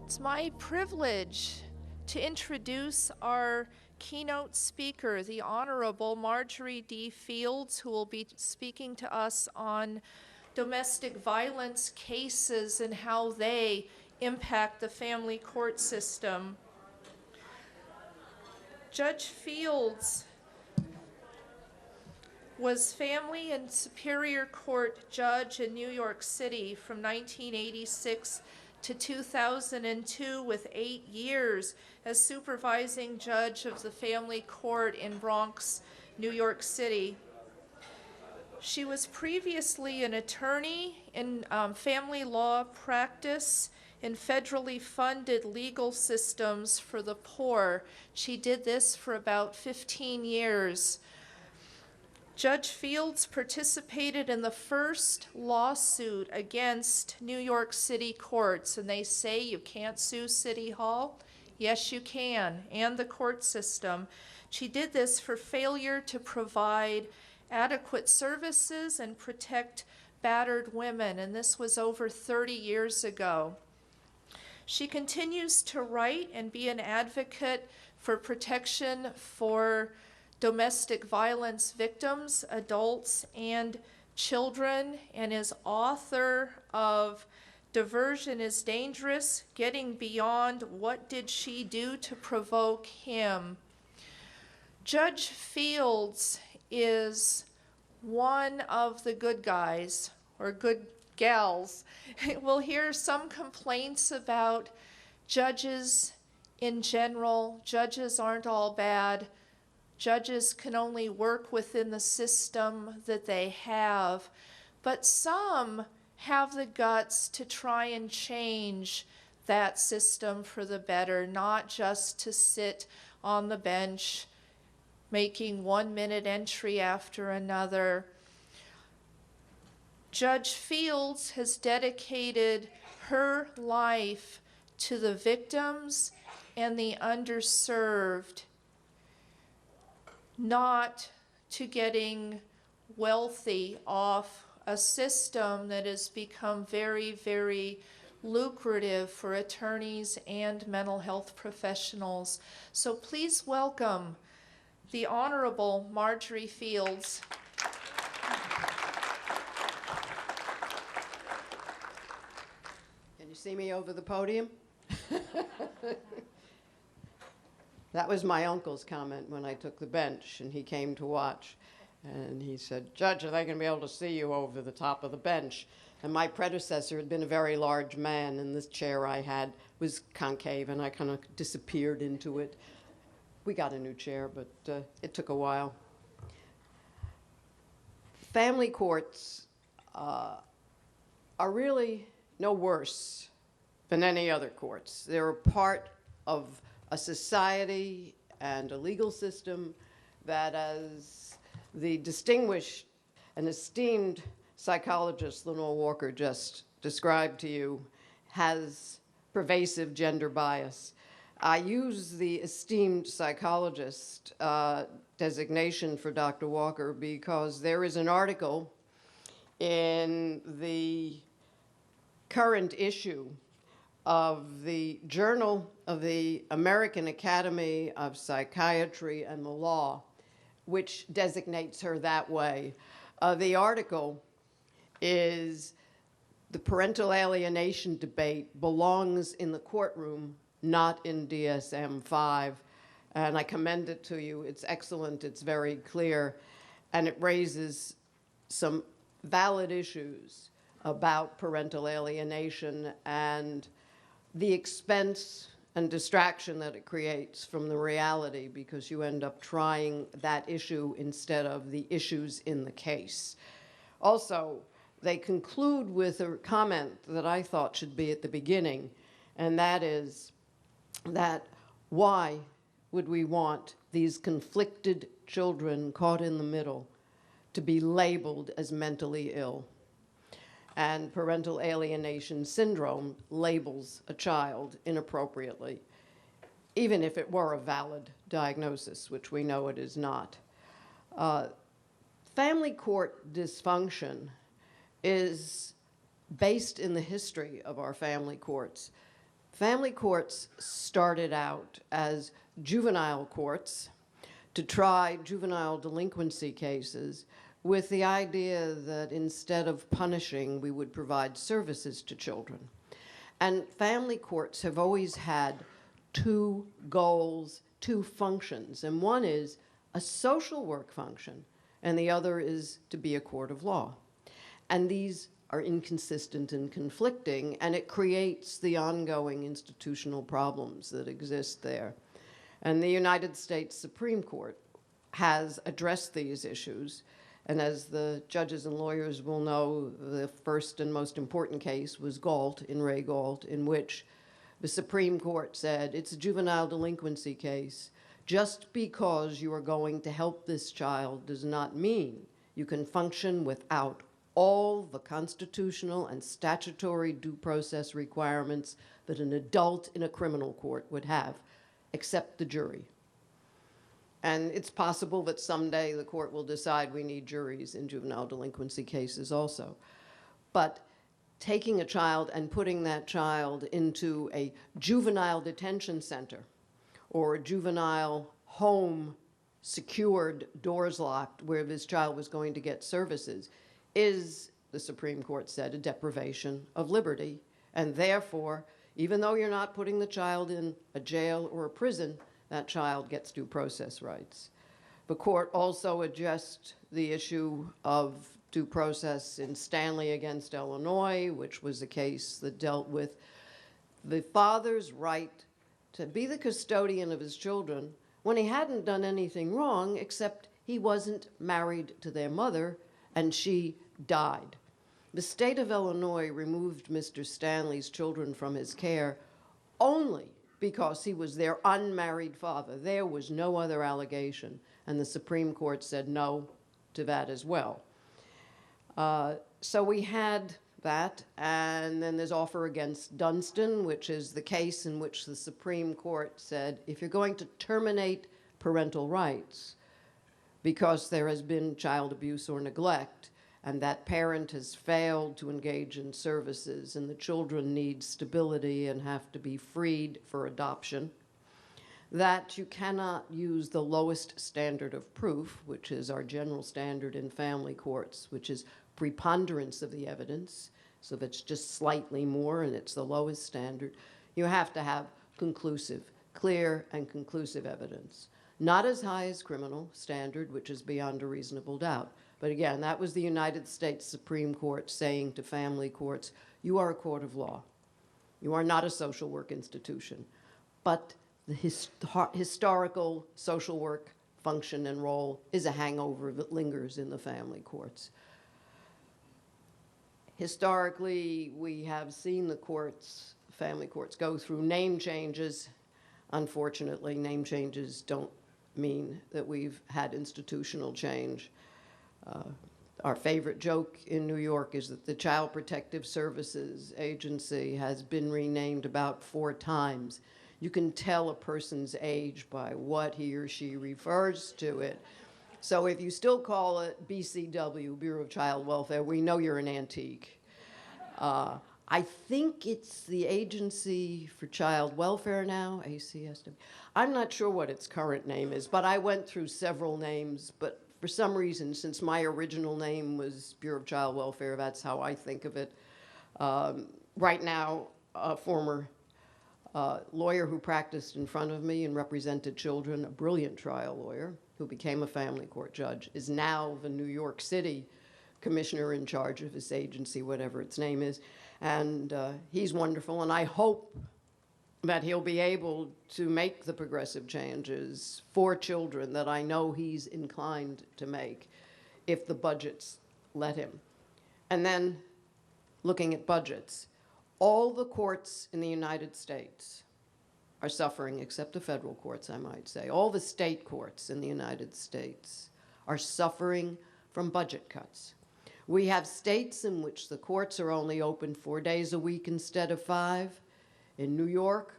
It's my privilege to introduce our keynote speaker, the Honorable Marjorie D. Fields, who will be speaking to us on domestic violence cases and how they impact the family court system. Judge Fields was family and superior court judge in New York City from 1986 to 2002, with 8 years as supervising judge of the family court in Bronx, New York City. She was previously an attorney in family law practice in federally funded legal systems for the poor. She did this for about 15 years. Judge Fields participated in the first lawsuit against New York City courts, and they say you can't sue City Hall. Yes, you can, and the court system. She did this for failure to provide adequate services and protect battered women, and this was over 30 years ago. She continues to write and be an advocate for protection for domestic violence victims, adults, and children, and is author of Diversion is Dangerous, Getting Beyond What Did She Do to Provoke Him. Judge Fields is one of the good guys, or good gals. We'll hear some complaints about judges in general. Judges aren't all bad. Judges can only work within the system that they have, but some have the guts to try and change that system for the better, not just to sit on the bench making 1-minute entry after another. Judge Fields has dedicated her life to the victims and the underserved, not to getting wealthy off a system that has become very, very lucrative for attorneys and mental health professionals. So please welcome the Honorable Marjorie Fields. Can you see me over the podium? That was my uncle's comment when I took the bench and he came to watch. And he said, "Judge, are they going to be able to see you over the top of the bench?" And my predecessor had been a very large man, and this chair I had was concave, and I kind of disappeared into it. We got a new chair, but it took a while. Family courts are really no worse than any other courts. They're a part of a society and a legal system that, as the distinguished and esteemed psychologist Lenore Walker just described to you, has pervasive gender bias. I use the esteemed psychologist designation for Dr. Walker because there is an article in the current issue of the Journal of the American Academy of Psychiatry and the Law, which designates her that way. The article is "The Parental Alienation Debate Belongs in the Courtroom, Not in DSM-5." And I commend it to you. It's excellent. It's very clear. And it raises some valid issues about parental alienation and the expense and distraction that it creates from the reality, because you end up trying that issue instead of the issues in the case. Also, they conclude with a comment that I thought should be at the beginning, and that is that why would we want these conflicted children caught in the middle to be labeled as mentally ill? And parental alienation syndrome labels a child inappropriately, even if it were a valid diagnosis, which we know it is not. Family court dysfunction is based in the history of our family courts. family courts started out as juvenile courts to try juvenile delinquency cases with the idea that instead of punishing, we would provide services to children. And family courts have always had two goals, two functions, and one is a social work function, and the other is to be a court of law. And these are inconsistent and conflicting, and it creates the ongoing institutional problems that exist there. And the United States Supreme Court has addressed these issues, and as the judges and lawyers will know, the first and most important case was Galt, in Ray Galt, in which the Supreme Court said it's a juvenile delinquency case. Just because you are going to help this child does not mean you can function without all the constitutional and statutory due process requirements that an adult in a criminal court would have, except the jury. And it's possible that someday the court will decide we need juries in juvenile delinquency cases also. But taking a child and putting that child into a juvenile detention center or a juvenile home, secured, doors locked, where this child was going to get services, is, the Supreme Court said, a deprivation of liberty. And therefore, even though you're not putting the child in a jail or a prison, that child gets due process rights. The court also addressed the issue of due process in Stanley against Illinois, which was a case that dealt with the father's right to be the custodian of his children when he hadn't done anything wrong, except he wasn't married to their mother, and she died. The state of Illinois removed Mr. Stanley's children from his care only because he was their unmarried father. There was no other allegation, and the Supreme Court said no to that as well. So we had that, and then there's Offer against Dunstan, which is the case in which the Supreme Court said, if you're going to terminate parental rights because there has been child abuse or neglect, and that parent has failed to engage in services, and the children need stability and have to be freed for adoption, that you cannot use the lowest standard of proof, which is our general standard in family courts, which is preponderance of the evidence, so if it's just slightly more and it's the lowest standard, you have to have conclusive, clear and conclusive evidence. Not as high as criminal standard, which is beyond a reasonable doubt. But again, that was the United States Supreme Court saying to family courts, you are a court of law. You are not a social work institution. But the historical social work function and role is a hangover that lingers in the family courts. Historically, we have seen the courts, family courts, go through name changes. Unfortunately, name changes don't mean that we've had institutional change. Our favorite joke in New York is that the Child Protective Services Agency has been renamed about 4 times. You can tell a person's age by what he or she refers to it. So if you still call it BCW, Bureau of Child Welfare, we know you're an antique. I think it's the Agency for Child Welfare now, ACSW. I'm not sure what its current name is, but I went through several names, but for some reason, since my original name was Bureau of Child Welfare, that's how I think of it. Right now, a former lawyer who practiced in front of me and represented children, a brilliant trial lawyer who became a family court judge, is now the New York City commissioner in charge of this agency, whatever its name is. And he's wonderful, and I hope that he'll be able to make the progressive changes for children that I know he's inclined to make if the budgets let him. And then, looking at budgets, all the courts in the United States are suffering, except the federal courts, I might say. All the state courts in the United States are suffering from budget cuts. We have states in which the courts are only open 4 days a week instead of 5. In New York,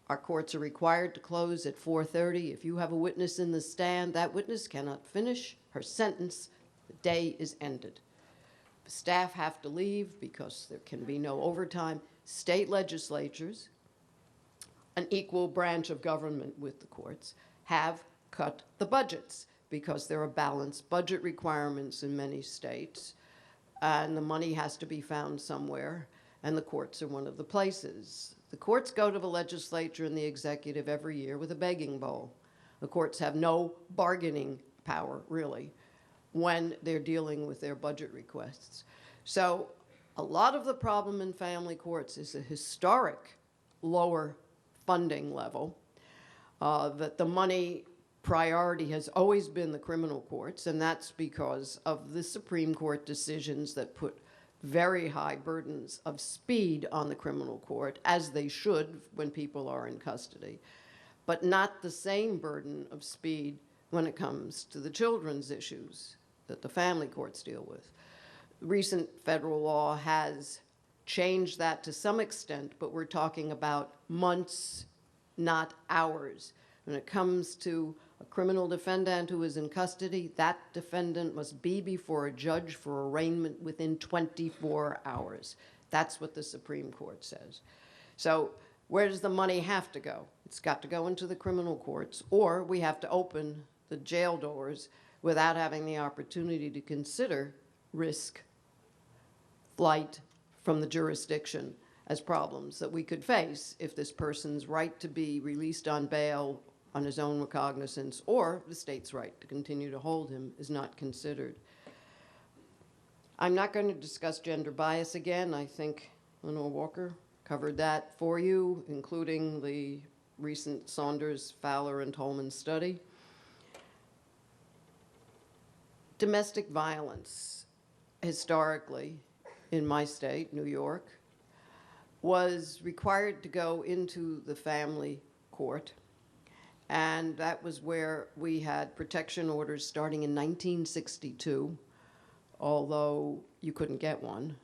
our courts are required to close at 4:30. If you have a witness in the stand, that witness cannot finish her sentence. The day is ended. The staff have to leave because there can be no overtime. State legislatures an equal branch of government with the courts, have cut the budgets because there are balanced budget requirements in many states, and the money has to be found somewhere, and the courts are one of the places. The courts go to the legislature and the executive every year with a begging bowl. The courts have no bargaining power, really, when they're dealing with their budget requests. So a lot of the problem in family courts is a historic lower funding level, that the money priority has always been the criminal courts, and that's because of the Supreme Court decisions that put very high burdens of speed on the criminal court, as they should when people are in custody, but not the same burden of speed when it comes to the children's issues that the family courts deal with. Recent federal law has changed that to some extent, but we're talking about months, not hours. When it comes to a criminal defendant who is in custody, that defendant must be before a judge for arraignment within 24 hours. That's what the Supreme Court says. So where does the money have to go? It's got to go into the criminal courts, or we have to open the jail doors without having the opportunity to consider risk, flight from the jurisdiction as problems that we could face if this person's right to be released on bail on his own recognizance, or the state's right to continue to hold him, is not considered. I'm not going to discuss gender bias again. I think Lenore Walker covered that for you, including the recent Saunders, Fowler, and Tolman study. Domestic violence, historically, in my state, New York, was required to go into the family court. And that was where we had protection orders starting in 1962, although you couldn't get one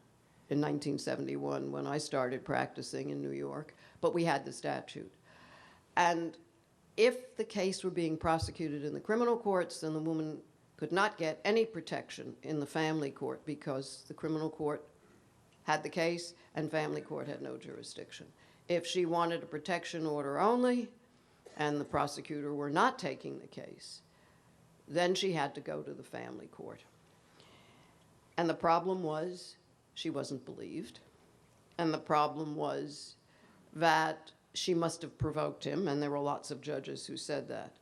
in 1971 when I started practicing in New York, but we had the statute. And if the case were being prosecuted in the criminal courts, then the woman could not get any protection in the family court because the criminal court had the case and family court had no jurisdiction. If she wanted a protection order only, and the prosecutor were not taking the case, then she had to go to the family court. And the problem was she wasn't believed. And the problem was that she must have provoked him, and there were lots of judges who said that.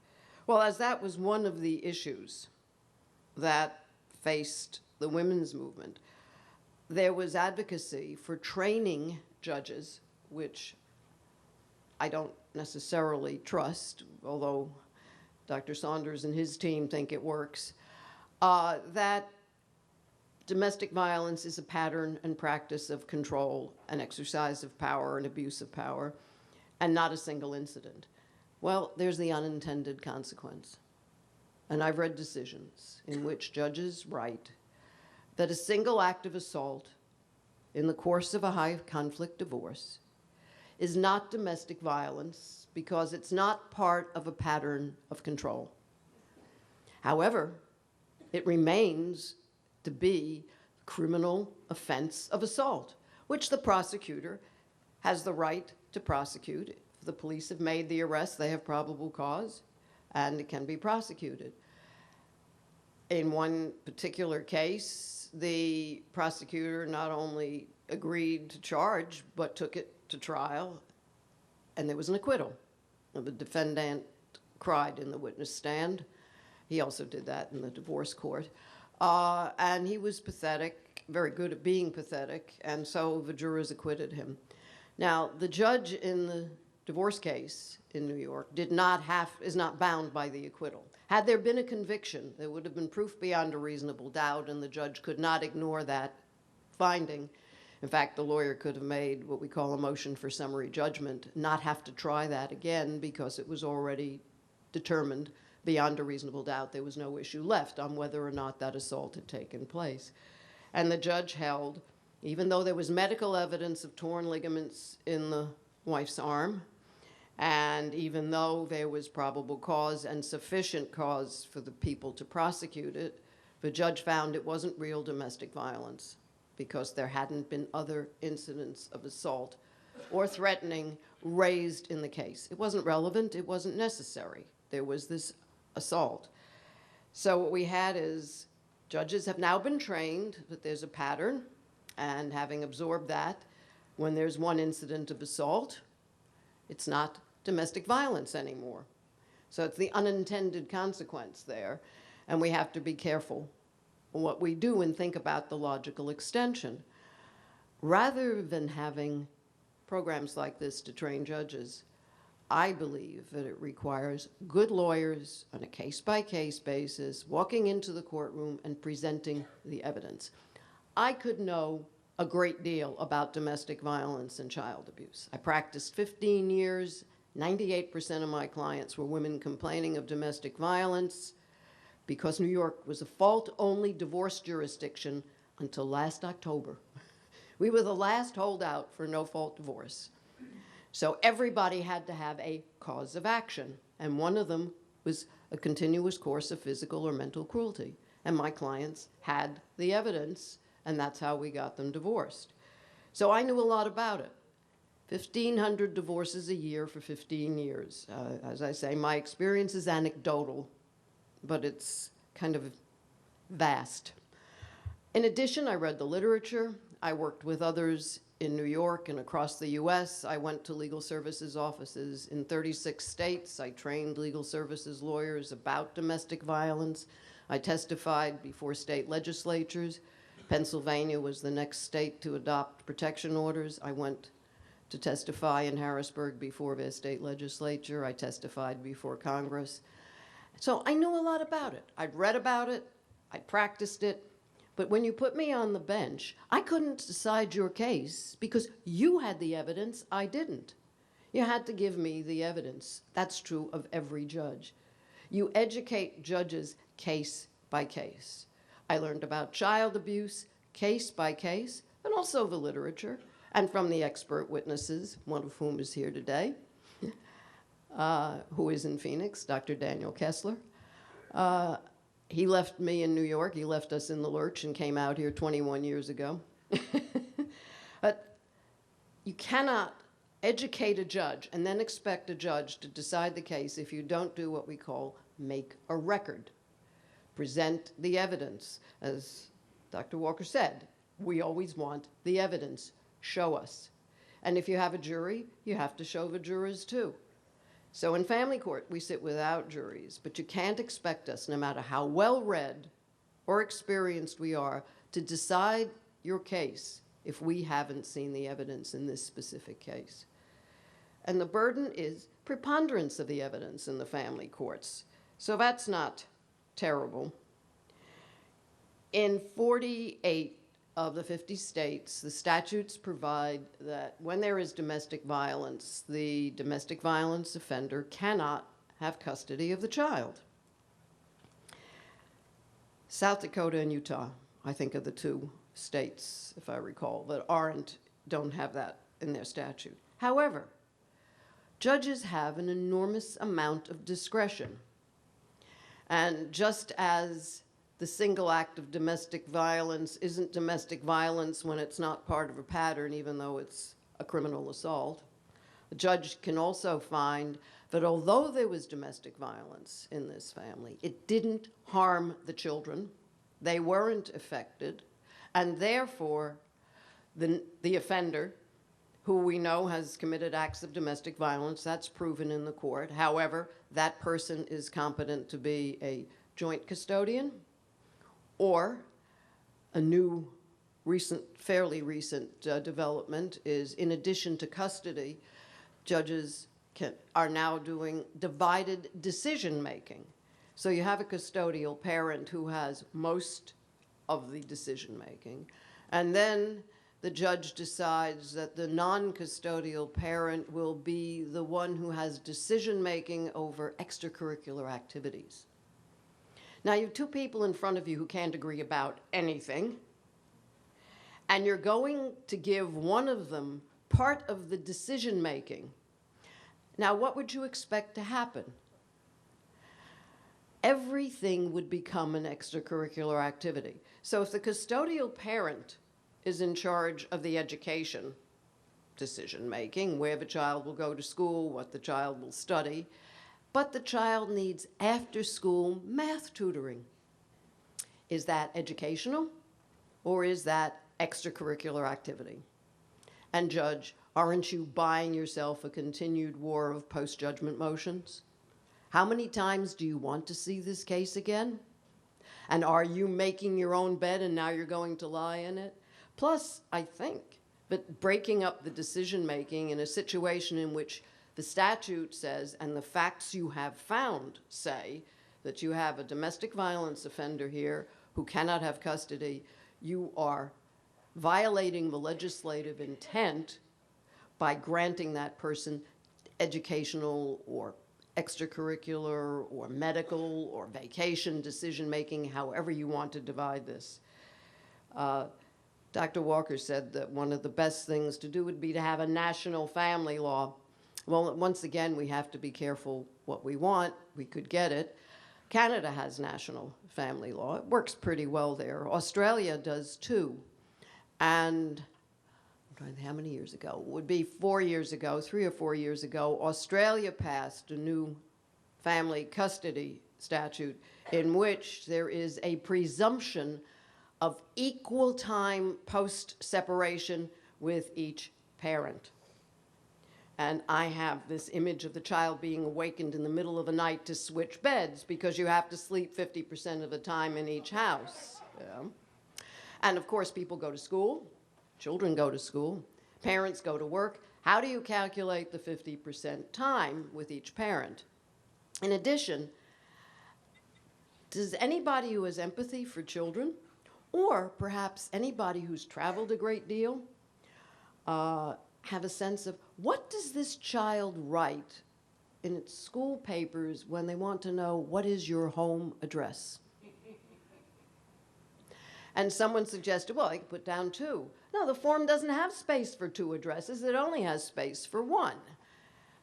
Well, as that was one of the issues that faced the women's movement, there was advocacy for training judges, which I don't necessarily trust, although Dr. Saunders and his team think it works, that domestic violence is a pattern and practice of control and exercise of power and abuse of power, and not a single incident. Well, there's the unintended consequence. And I've read decisions in which judges write that a single act of assault in the course of a high conflict divorce is not domestic violence because it's not part of a pattern of control. However, it remains to be a criminal offense of assault, which the prosecutor has the right to prosecute. If the police have made the arrest, they have probable cause, and it can be prosecuted. In one particular case, the prosecutor not only agreed to charge, but took it to trial, and there was an acquittal. The defendant cried in the witness stand. He also did that in the divorce court. And he was pathetic, very good at being pathetic, and so the jurors acquitted him. Now, the judge in the divorce case in New York is not bound by the acquittal. Had there been a conviction, there would have been proof beyond a reasonable doubt, and the judge could not ignore that finding. In fact, the lawyer could have made what we call a motion for summary judgment, not have to try that again because it was already determined beyond a reasonable doubt there was no issue left on whether or not that assault had taken place. And the judge held, even though there was medical evidence of torn ligaments in the wife's arm, and even though there was probable cause and sufficient cause for the people to prosecute it, the judge found it wasn't real domestic violence because there hadn't been other incidents of assault or threatening raised in the case. It wasn't relevant, it wasn't necessary. There was this assault. So what we had is judges have now been trained that there's a pattern, and having absorbed that, when there's one incident of assault, it's not domestic violence anymore. So it's the unintended consequence there, and we have to be careful what we do and think about the logical extension. Rather than having programs like this to train judges, I believe that it requires good lawyers on a case-by-case basis, walking into the courtroom and presenting the evidence. I could know a great deal about domestic violence and child abuse. I practiced 15 years. 98% of my clients were women complaining of domestic violence because New York was a fault-only divorce jurisdiction until last October. We were the last holdout for no-fault divorce. So everybody had to have a cause of action, and one of them was a continuous course of physical or mental cruelty. And my clients had the evidence, and that's how we got them divorced. So I knew a lot about it. 1,500 divorces a year for 15 years. As I say, my experience is anecdotal, but it's kind of vast. In addition, I read the literature. I worked with others in New York and across the US. I went to legal services offices in 36 states. I trained legal services lawyers about domestic violence. I testified before state legislatures. Pennsylvania was the next state to adopt protection orders. I went to testify in Harrisburg before their state legislature. I testified before Congress. So I knew a lot about it. I'd read about it. I'd practiced it. But when you put me on the bench, I couldn't decide your case because you had the evidence, I didn't. You had to give me the evidence. That's true of every judge. You educate judges case by case. I learned about child abuse case by case, and also the literature, and from the expert witnesses, one of whom is here today, who is in Phoenix, Dr. Daniel Kessler. He left me in New York. He left us in the lurch and came out here 21 years ago. But you cannot educate a judge and then expect a judge to decide the case if you don't do what we call make a record. Present the evidence. As Dr. Walker said, we always want the evidence. Show us. And if you have a jury, you have to show the jurors too. So in family court, we sit without juries, but you can't expect us, no matter how well-read or experienced we are, to decide your case if we haven't seen the evidence in this specific case. And the burden is preponderance of the evidence in the family courts. So that's not terrible. In 48 of the 50 states, the statutes provide that when there is domestic violence, the domestic violence offender cannot have custody of the child. South Dakota and Utah, I think, are the two states, if I recall, that don't have that in their statute. However, judges have an enormous amount of discretion. And just as the single act of domestic violence isn't domestic violence when it's not part of a pattern, even though it's a criminal assault, the judge can also find that although there was domestic violence in this family, it didn't harm the children, they weren't affected, and therefore the offender, who we know has committed acts of domestic violence, that's proven in the court. However, that person is competent to be a joint custodian, or a new, fairly recent development is, in addition to custody, judges are now doing divided decision-making. So you have a custodial parent who has most of the decision-making, and then the judge decides that the non-custodial parent will be the one who has decision-making over extracurricular activities. Now, you have two people in front of you who can't agree about anything, and you're going to give one of them part of the decision-making. Now, what would you expect to happen? Everything would become an extracurricular activity. So if the custodial parent is in charge of the education, decision-making, where the child will go to school, what the child will study, but the child needs after-school math tutoring. Is that educational, or is that extracurricular activity? And judge, aren't you buying yourself a continued war of post-judgment motions? How many times do you want to see this case again? And are you making your own bed and now you're going to lie in it? Plus, I think that breaking up the decision-making in a situation in which the statute says, and the facts you have found say, that you have a domestic violence offender here who cannot have custody, you are violating the legislative intent by granting that person educational or extracurricular or medical or vacation decision-making, however you want to divide this. Dr. Walker said that one of the best things to do would be to have a national family law. Well, once again, we have to be careful what we want. We could get it. Canada has national family law. It works pretty well there. Australia does too. And I'm trying to think how many years ago? It would be 4 years ago, 3 or 4 years ago, Australia passed a new family custody statute in which there is a presumption of equal time post-separation with each parent. And I have this image of the child being awakened in the middle of the night to switch beds because you have to sleep 50% of the time in each house. Yeah. And of course, people go to school, children go to school, parents go to work. How do you calculate the 50% time with each parent? In addition, does anybody who has empathy for children, or perhaps anybody who's traveled a great deal, have a sense of what does this child write in its school papers when they want to know what is your home address? And someone suggested, well, I could put down 2. No, the form doesn't have space for 2 addresses. It only has space for 1.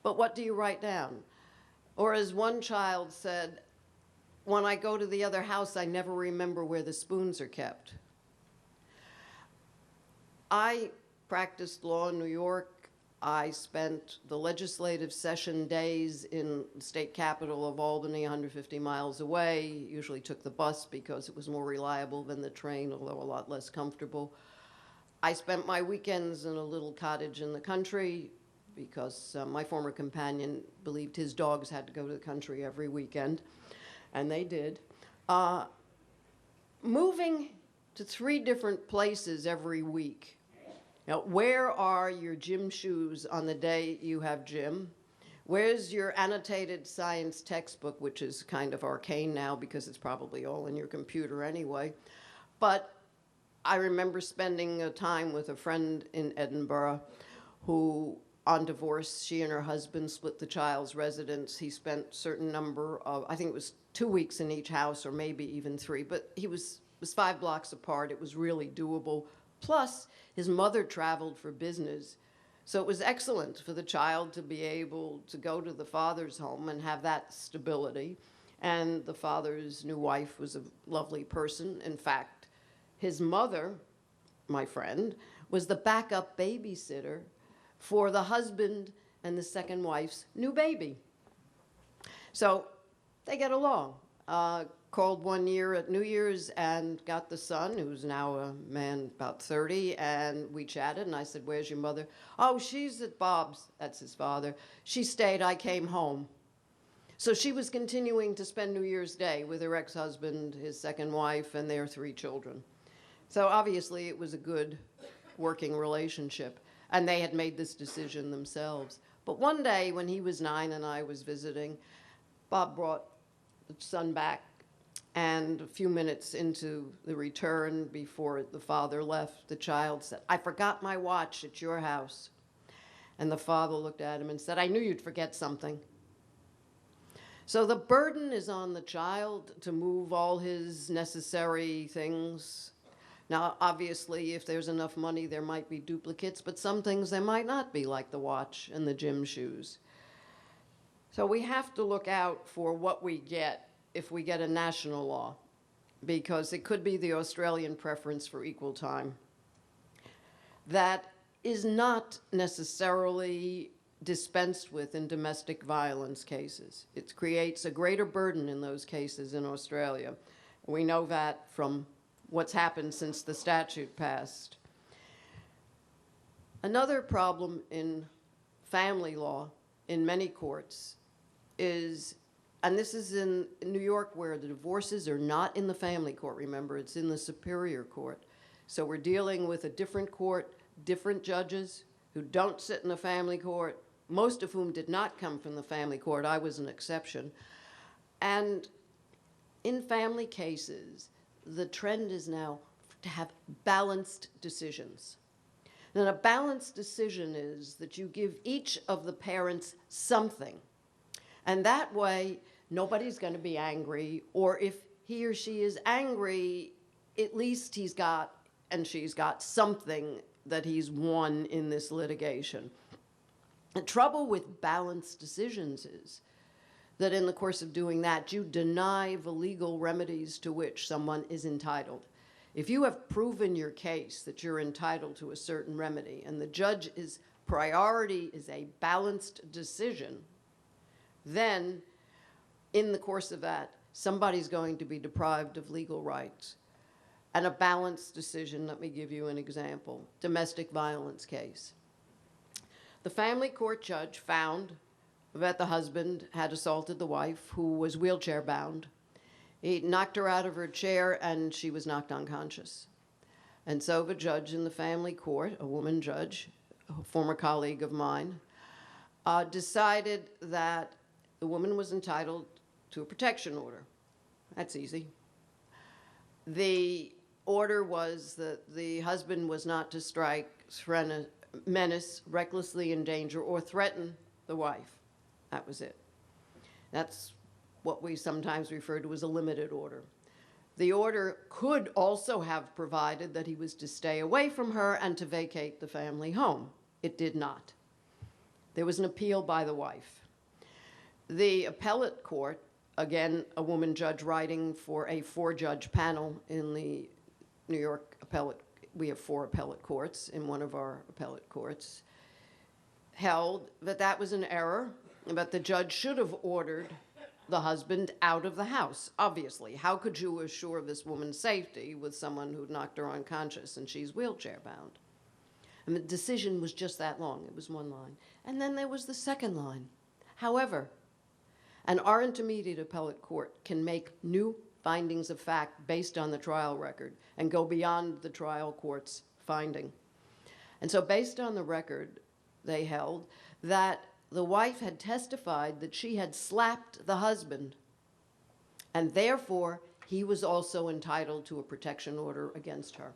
But what do you write down? Or as one child said, when I go to the other house, I never remember where the spoons are kept. I practiced law in New York. I spent the legislative session days in the state capital of Albany, 150 miles away. Usually took the bus because it was more reliable than the train, although a lot less comfortable. I spent my weekends in a little cottage in the country because my former companion believed his dogs had to go to the country every weekend, and they did. Moving to 3 different places every week. Now, where are your gym shoes on the day you have gym? Where's your annotated science textbook, which is kind of arcane now because it's probably all in your computer anyway? But I remember spending a time with a friend in Edinburgh who, on divorce, she and her husband split the child's residence. He spent a certain number of, I think it was 2 weeks in each house, or maybe even 3, but it was 5 blocks apart. It was really doable. Plus, his mother traveled for business. So it was excellent for the child to be able to go to the father's home and have that stability. And the father's new wife was a lovely person. In fact, his mother, my friend, was the backup babysitter for the husband and the second wife's new baby. So they get along. Called one year at New Year's and got the son, who's now a man about 30, and we chatted, and I said, where's your mother? Oh, she's at Bob's. That's his father. She stayed. I came home. So she was continuing to spend New Year's Day with her ex-husband, his second wife, and their 3 children. So obviously it was a good working relationship, and they had made this decision themselves. But one day when he was 9 and I was visiting, Bob brought the son back, and a few minutes into the return, before the father left, the child said, I forgot my watch at your house. And the father looked at him and said, I knew you'd forget something. So the burden is on the child to move all his necessary things. Now, obviously, if there's enough money, there might be duplicates, but some things there might not be, like the watch and the gym shoes. So we have to look out for what we get if we get a national law, because it could be the Australian preference for equal time. That is not necessarily dispensed with in domestic violence cases. It creates a greater burden in those cases in Australia. We know that from what's happened since the statute passed. Another problem in family law in many courts is, and this is in New York where the divorces are not in the family court, remember, it's in the Superior Court. So we're dealing with a different court, different judges who don't sit in the family court, most of whom did not come from the family court. I was an exception. And in family cases, the trend is now to have balanced decisions. And a balanced decision is that you give each of the parents something. And that way, nobody's going to be angry, or if he or she is angry, at least he's got and she's got something that he's won in this litigation. The trouble with balanced decisions is that in the course of doing that, you deny the legal remedies to which someone is entitled. If you have proven your case that you're entitled to a certain remedy, and the judge's priority is a balanced decision, then in the course of that, somebody's going to be deprived of legal rights. And a balanced decision, let me give you an example, domestic violence case. The family court judge found that the husband had assaulted the wife, who was wheelchair bound. He knocked her out of her chair and she was knocked unconscious. And so the judge in the family court, a woman judge, a former colleague of mine, decided that the woman was entitled to a protection order. That's easy. The order was that the husband was not to strike, menace, recklessly endanger, or threaten the wife. That was it. That's what we sometimes refer to as a limited order. The order could also have provided that he was to stay away from her and to vacate the family home. It did not. There was an appeal by the wife. The appellate court, again, a woman judge writing for a 4-judge panel in the New York appellate, we have 4 appellate courts in one of our appellate courts, held that that was an error, but the judge should have ordered the husband out of the house, obviously. How could you assure this woman's safety with someone who knocked her unconscious and she's wheelchair bound? And the decision was just that long. It was one line. And then there was the second line. However, our intermediate appellate court can make new findings of fact based on the trial record and go beyond the trial court's finding. And so based on the record, they held that the wife had testified that she had slapped the husband, and therefore he was also entitled to a protection order against her.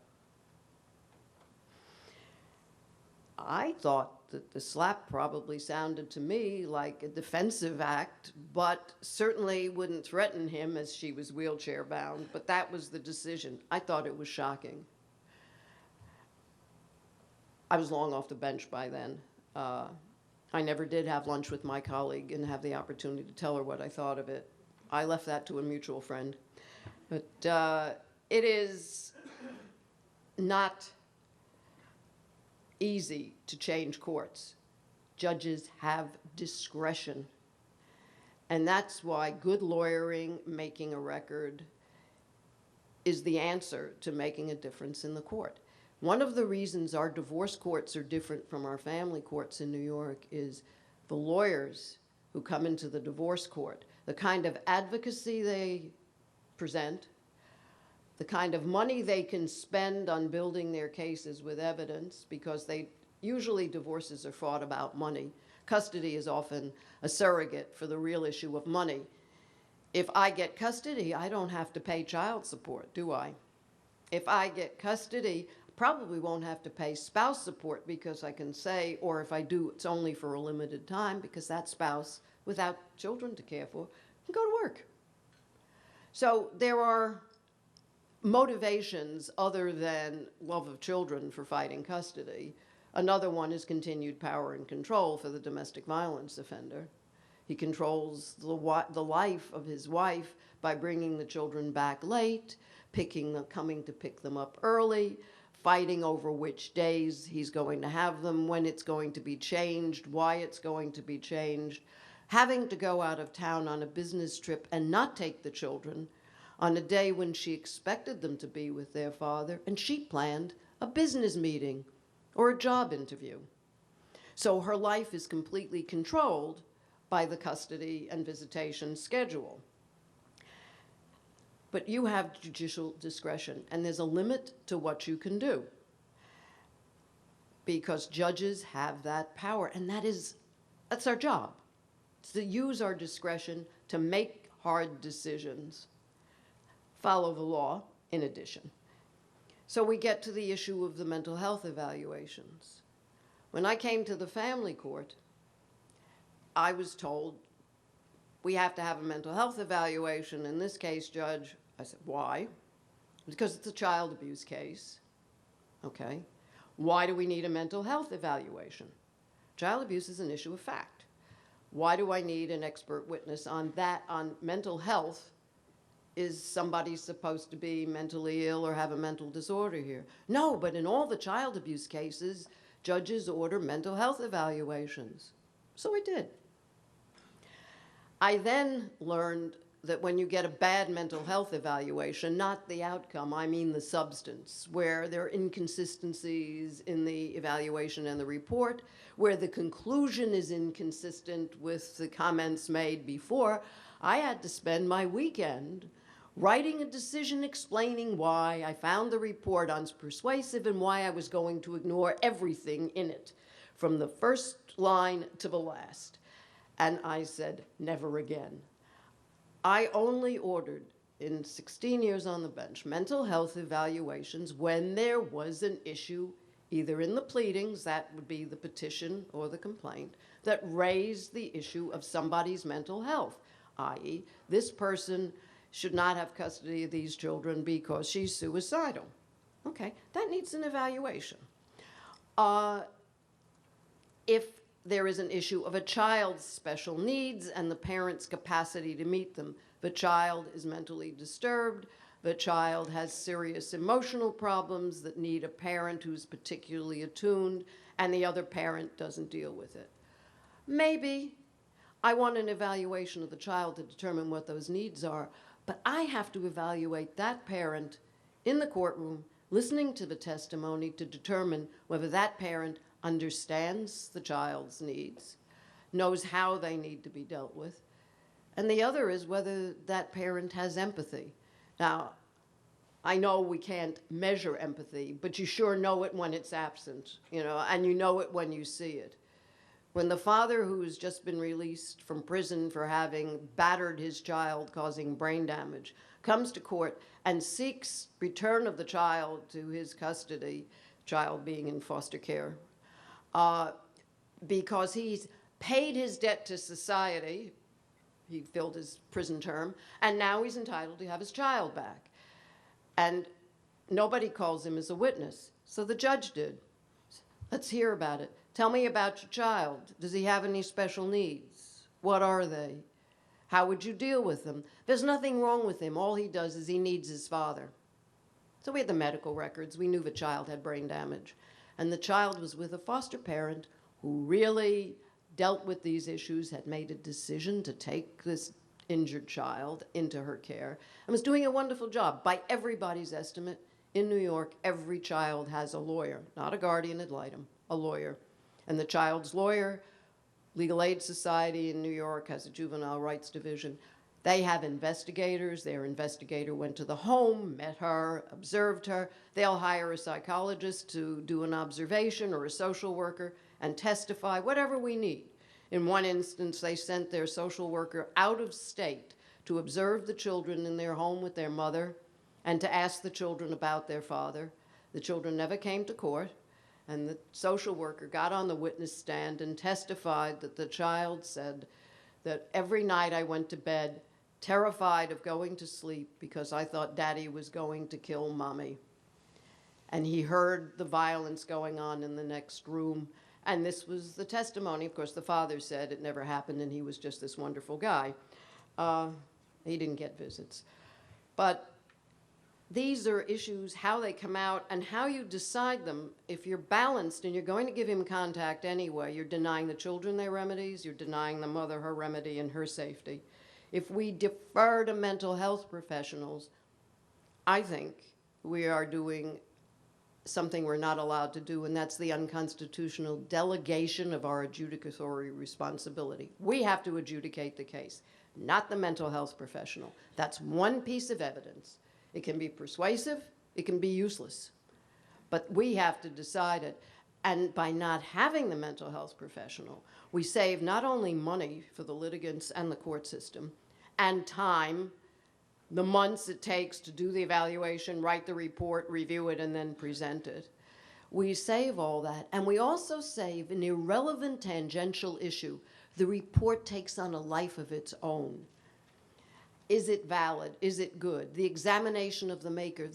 I thought that the slap probably sounded to me like a defensive act, but certainly wouldn't threaten him as she was wheelchair bound, but that was the decision. I thought it was shocking. I was long off the bench by then. I never did have lunch with my colleague and have the opportunity to tell her what I thought of it. I left that to a mutual friend. But it is not easy to change courts. Judges have discretion. And that's why good lawyering, making a record, is the answer to making a difference in the court. One of the reasons our divorce courts are different from our family courts in New York is the lawyers who come into the divorce court, the kind of advocacy they present, the kind of money they can spend on building their cases with evidence, because usually divorces are fought about money. Custody is often a surrogate for the real issue of money. If I get custody, I don't have to pay child support, do I? If I get custody, probably won't have to pay spouse support because I can say, or if I do, it's only for a limited time because that spouse, without children to care for, can go to work. So there are motivations other than love of children for fighting custody. Another one is continued power and control for the domestic violence offender. He controls the life of his wife by bringing the children back late, coming to pick them up early, fighting over which days he's going to have them, when it's going to be changed, why it's going to be changed, having to go out of town on a business trip and not take the children on a day when she expected them to be with their father, and she planned a business meeting or a job interview. So her life is completely controlled by the custody and visitation schedule. But you have judicial discretion, and there's a limit to what you can do, because judges have that power, and that's our job. It's to use our discretion to make hard decisions, follow the law in addition. So we get to the issue of the mental health evaluations. When I came to the family court, I was told, we have to have a mental health evaluation. In this case, Judge, I said, why? Because it's a child abuse case. Okay. Why do we need a mental health evaluation? Child abuse is an issue of fact. Why do I need an expert witness on that, on mental health? Is somebody supposed to be mentally ill or have a mental disorder here? No, but in all the child abuse cases, judges order mental health evaluations. So I did. I then learned that when you get a bad mental health evaluation, not the outcome, I mean the substance, where there are inconsistencies in the evaluation and the report, where the conclusion is inconsistent with the comments made before, I had to spend my weekend writing a decision explaining why I found the report unpersuasive and why I was going to ignore everything in it, from the first line to the last. And I said, never again. I only ordered, in 16 years on the bench, mental health evaluations when there was an issue, either in the pleadings, that would be the petition or the complaint, that raised the issue of somebody's mental health, i.e., this person should not have custody of these children because she's suicidal. Okay, that needs an evaluation. If there is an issue of a child's special needs and the parent's capacity to meet them, the child is mentally disturbed, the child has serious emotional problems that need a parent who's particularly attuned, and the other parent doesn't deal with it. Maybe I want an evaluation of the child to determine what those needs are, but I have to evaluate that parent in the courtroom, listening to the testimony to determine whether that parent understands the child's needs, knows how they need to be dealt with, and the other is whether that parent has empathy. Now, I know we can't measure empathy, but you sure know it when it's absent, and you know it when you see it. When the father who's just been released from prison for having battered his child, causing brain damage, comes to court and seeks return of the child to his custody, child being in foster care, because he's paid his debt to society, he filled his prison term, and now he's entitled to have his child back. And nobody calls him as a witness, so the judge did. Let's hear about it. Tell me about your child. Does he have any special needs? What are they? How would you deal with them? There's nothing wrong with him. All he does is he needs his father. So we had the medical records. We knew the child had brain damage. And the child was with a foster parent who really dealt with these issues, had made a decision to take this injured child into her care, and was doing a wonderful job. By everybody's estimate, in New York, every child has a lawyer, not a guardian ad litem, a lawyer. And the child's lawyer, Legal Aid Society in New York has a juvenile rights division. They have investigators. Their investigator went to the home, met her, observed her. They'll hire a psychologist to do an observation or a social worker and testify, whatever we need. In one instance, they sent their social worker out of state to observe the children in their home with their mother and to ask the children about their father. The children never came to court. And the social worker got on the witness stand and testified that the child said that every night I went to bed terrified of going to sleep because I thought Daddy was going to kill Mommy. And he heard the violence going on in the next room. And this was the testimony. Of course, the father said it never happened and he was just this wonderful guy. He didn't get visits. But these are issues, how they come out and how you decide them. If you're balanced and you're going to give him contact anyway, you're denying the children their remedies, you're denying the mother her remedy and her safety. If we defer to mental health professionals, I think we are doing something we're not allowed to do, and that's the unconstitutional delegation of our adjudicatory responsibility. We have to adjudicate the case, not the mental health professional. That's one piece of evidence. It can be persuasive, it can be useless, but we have to decide it. And by not having the mental health professional, we save not only money for the litigants and the court system, and time, the months it takes to do the evaluation, write the report, review it, and then present it. We save all that, and we also save an irrelevant tangential issue. The report takes on a life of its own. Is it valid? Is it good? The examination of the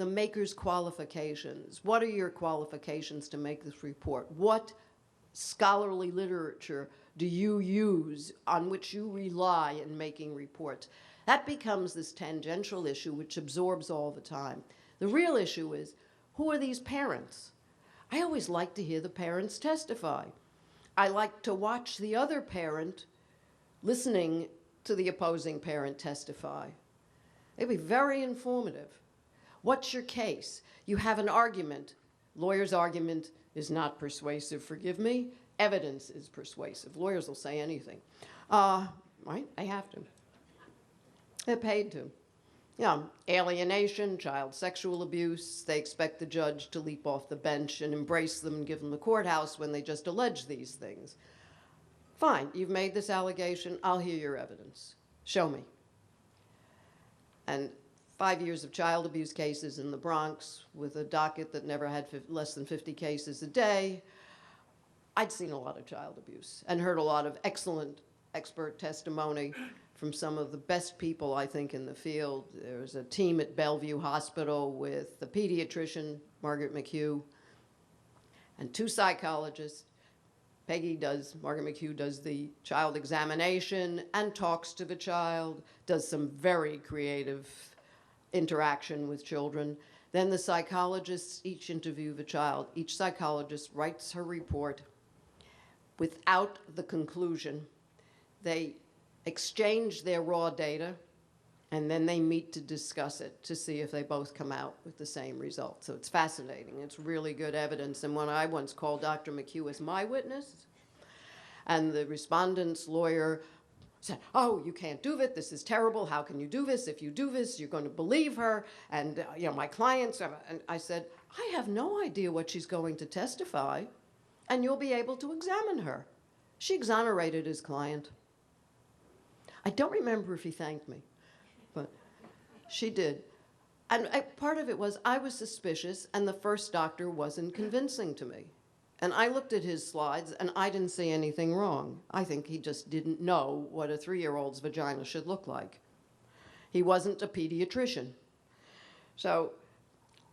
maker's qualifications. What are your qualifications to make this report? What scholarly literature do you use on which you rely in making reports? That becomes this tangential issue which absorbs all the time. The real issue is, who are these parents? I always like to hear the parents testify. I like to watch the other parent listening to the opposing parent testify. It'd be very informative. What's your case? You have an argument. Lawyer's argument is not persuasive, forgive me. Evidence is persuasive. Lawyers will say anything. Right? They have to. They're paid to. Alienation, child sexual abuse, they expect the judge to leap off the bench and embrace them and give them the courthouse when they just allege these things. Fine, you've made this allegation, I'll hear your evidence. Show me. And 5 years of child abuse cases in the Bronx with a docket that never had less than 50 cases a day. I'd seen a lot of child abuse and heard a lot of excellent expert testimony from some of the best people, I think, in the field. There's a team at Bellevue Hospital with the pediatrician, Margaret McHugh, and 2 psychologists. Margaret McHugh does the child examination and talks to the child, does some very creative interaction with children. Then the psychologists each interview the child. Each psychologist writes her report without the conclusion. They exchange their raw data, and then they meet to discuss it to see if they both come out with the same result. So it's fascinating. It's really good evidence. And when I once called Dr. McHugh as my witness, and the respondent's lawyer said, oh, you can't do it. This is terrible. How can you do this? If you do this, you're going to believe her. And my clients, and I said, I have no idea what she's going to testify, and you'll be able to examine her. She exonerated his client. I don't remember if he thanked me, but she did. And part of it was I was suspicious, and the first doctor wasn't convincing to me. And I looked at his slides, and I didn't see anything wrong. I think he just didn't know what a 3-year-old's vagina should look like. He wasn't a pediatrician. So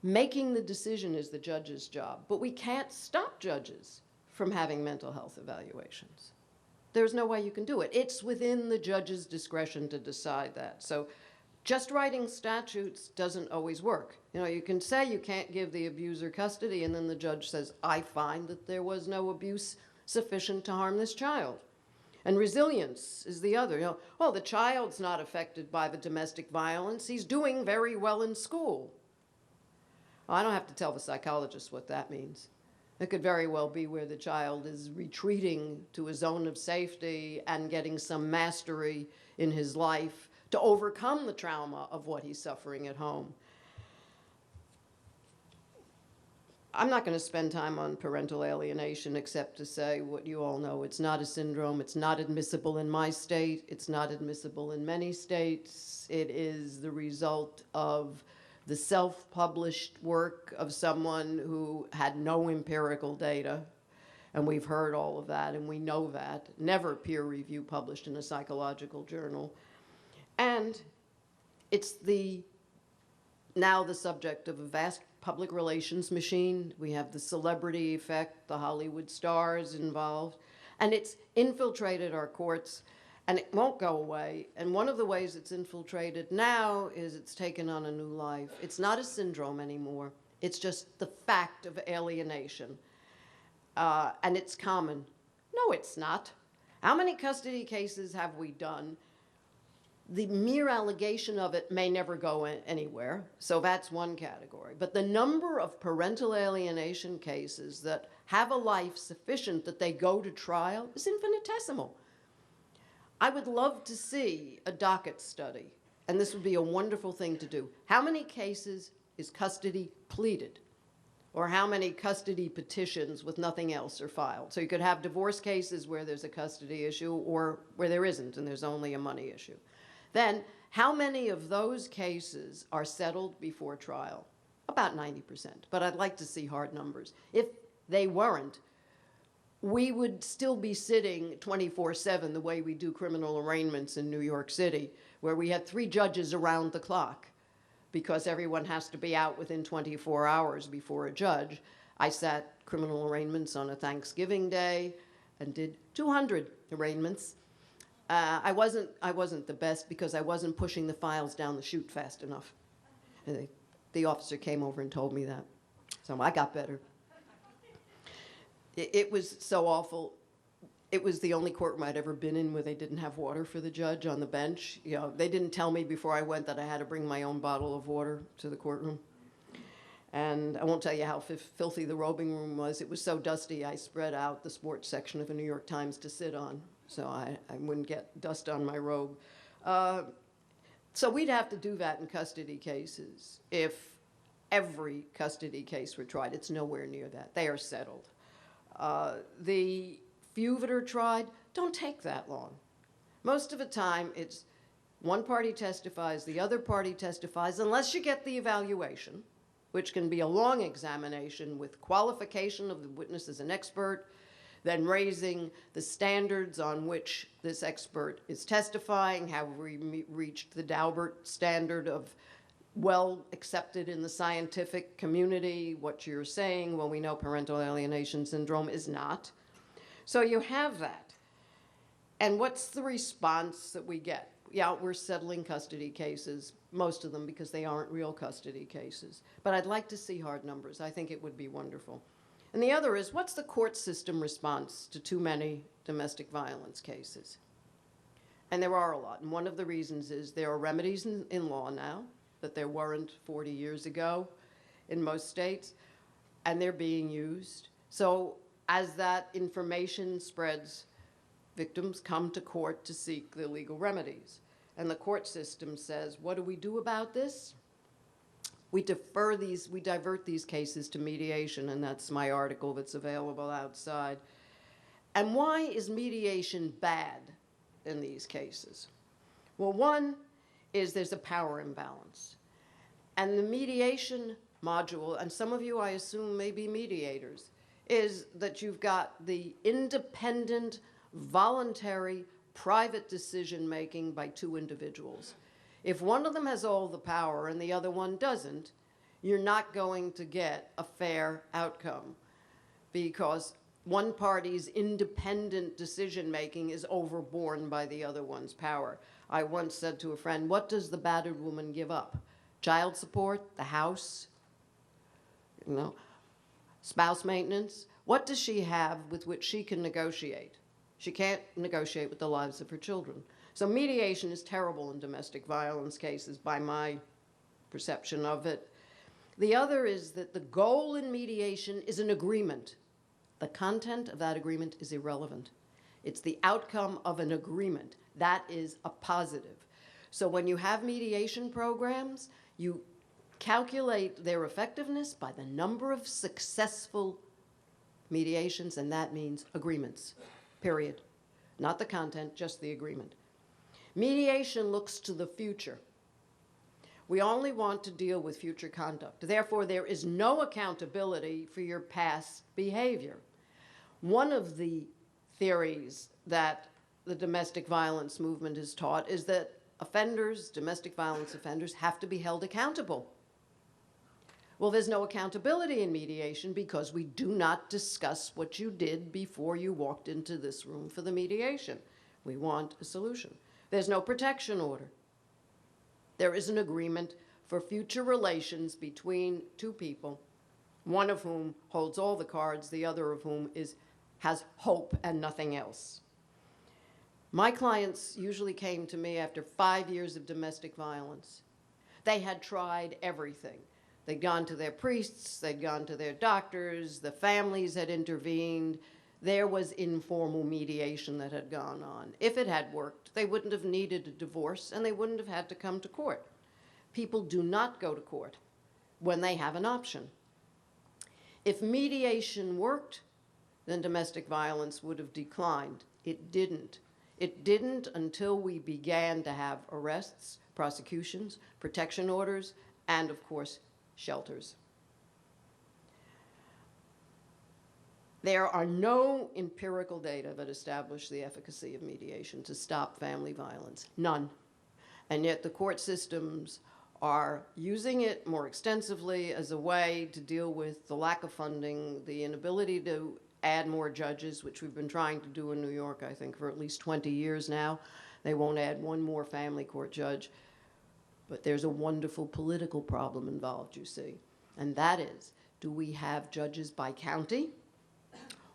making the decision is the judge's job, but we can't stop judges from having mental health evaluations. There's no way you can do it. It's within the judge's discretion to decide that. So just writing statutes doesn't always work. You can say you can't give the abuser custody, and then the judge says, I find that there was no abuse sufficient to harm this child. And resilience is the other. Well, the child's not affected by the domestic violence. He's doing very well in school. Well, I don't have to tell the psychologist what that means. It could very well be where the child is retreating to a zone of safety and getting some mastery in his life to overcome the trauma of what he's suffering at home. I'm not going to spend time on parental alienation except to say what you all know. It's not a syndrome. It's not admissible in my state. It's not admissible in many states. It is the result of the self-published work of someone who had no empirical data, and we've heard all of that, and we know that. Never peer review published in a psychological journal. And it's now the subject of a vast public relations machine. We have the celebrity effect, the Hollywood stars involved, and it's infiltrated our courts, And it won't go away. And one of the ways it's infiltrated now is it's taken on a new life. It's not a syndrome anymore. It's just the fact of alienation. And it's common. No, it's not. How many custody cases have we done? The mere allegation of it may never go anywhere, so that's one category. But the number of parental alienation cases that have a life sufficient that they go to trial is infinitesimal. I would love to see a docket study, and this would be a wonderful thing to do. How many cases is custody pleaded? Or how many custody petitions with nothing else are filed? So you could have divorce cases where there's a custody issue or where there isn't and there's only a money issue. Then, how many of those cases are settled before trial? About 90%, but I'd like to see hard numbers. If they weren't, we would still be sitting 24/7 the way we do criminal arraignments in New York City, where we had 3 judges around the clock because everyone has to be out within 24 hours before a judge. I sat criminal arraignments on a Thanksgiving Day and did 200 arraignments. I wasn't the best because I wasn't pushing the files down the chute fast enough. And the officer came over and told me that. So I got better. It was so awful. It was the only courtroom I'd ever been in where they didn't have water for the judge on the bench. You know, they didn't tell me before I went that I had to bring my own bottle of water to the courtroom. And I won't tell you how filthy the robing room was. It was so dusty, I spread out the sports section of the New York Times to sit on, so I wouldn't get dust on my robe. So we'd have to do that in custody cases if every custody case were tried. It's nowhere near that. They are settled. The few that are tried don't take that long. Most of the time, it's one party testifies, the other party testifies, unless you get the evaluation, which can be a long examination with qualification of the witness as an expert, then raising the standards on which this expert is testifying. Have we reached the Daubert standard of well accepted in the scientific community, what you're saying? Well, we know parental alienation syndrome is not. So you have that. And what's the response that we get? Yeah, we're settling custody cases, most of them because they aren't real custody cases. But I'd like to see hard numbers. I think it would be wonderful. And the other is, what's the court system response to too many domestic violence cases? And there are a lot. And one of the reasons is there are remedies in law now that there weren't 40 years ago in most states, and they're being used. So as that information spreads, victims come to court to seek the legal remedies. And the court system says, what do we do about this? We divert these cases to mediation, and that's my article that's available outside. And why is mediation bad in these cases? Well, one is there's a power imbalance. And the mediation module, and some of you I assume may be mediators, is that you've got the independent, voluntary, private decision-making by 2 individuals. If one of them has all the power and the other one doesn't, you're not going to get a fair outcome because one party's independent decision-making is overborne by the other one's power. I once said to a friend, what does the battered woman give up? Child support, the house, spouse maintenance? What does she have with which she can negotiate? She can't negotiate with the lives of her children. So mediation is terrible in domestic violence cases by my perception of it. The other is that the goal in mediation is an agreement. The content of that agreement is irrelevant. It's the outcome of an agreement. That is a positive. So when you have mediation programs, you calculate their effectiveness by the number of successful mediations, and that means agreements, period. Not the content, just the agreement. Mediation looks to the future. We only want to deal with future conduct. Therefore, there is no accountability for your past behavior. One of the theories that the domestic violence movement has taught is that offenders, domestic violence offenders, have to be held accountable. Well, there's no accountability in mediation because we do not discuss what you did before you walked into this room for the mediation. We want a solution. There's no protection order. There is an agreement for future relations between two people, one of whom holds all the cards, the other of whom has hope and nothing else. My clients usually came to me after 5 years of domestic violence. They had tried everything. They'd gone to their priests, they'd gone to their doctors, the families had intervened. There was informal mediation that had gone on. If it had worked, they wouldn't have needed a divorce and they wouldn't have had to come to court. People do not go to court when they have an option. If mediation worked, then domestic violence would have declined. It didn't. It didn't until we began to have arrests, prosecutions, protection orders, and of course, shelters. There are no empirical data that establish the efficacy of mediation to stop family violence. None. And yet the court systems are using it more extensively as a way to deal with the lack of funding, the inability to add more judges, which we've been trying to do in New York, I think, for at least 20 years now. They won't add one more family court judge. But there's a wonderful political problem involved, you see. And that is, do we have judges by county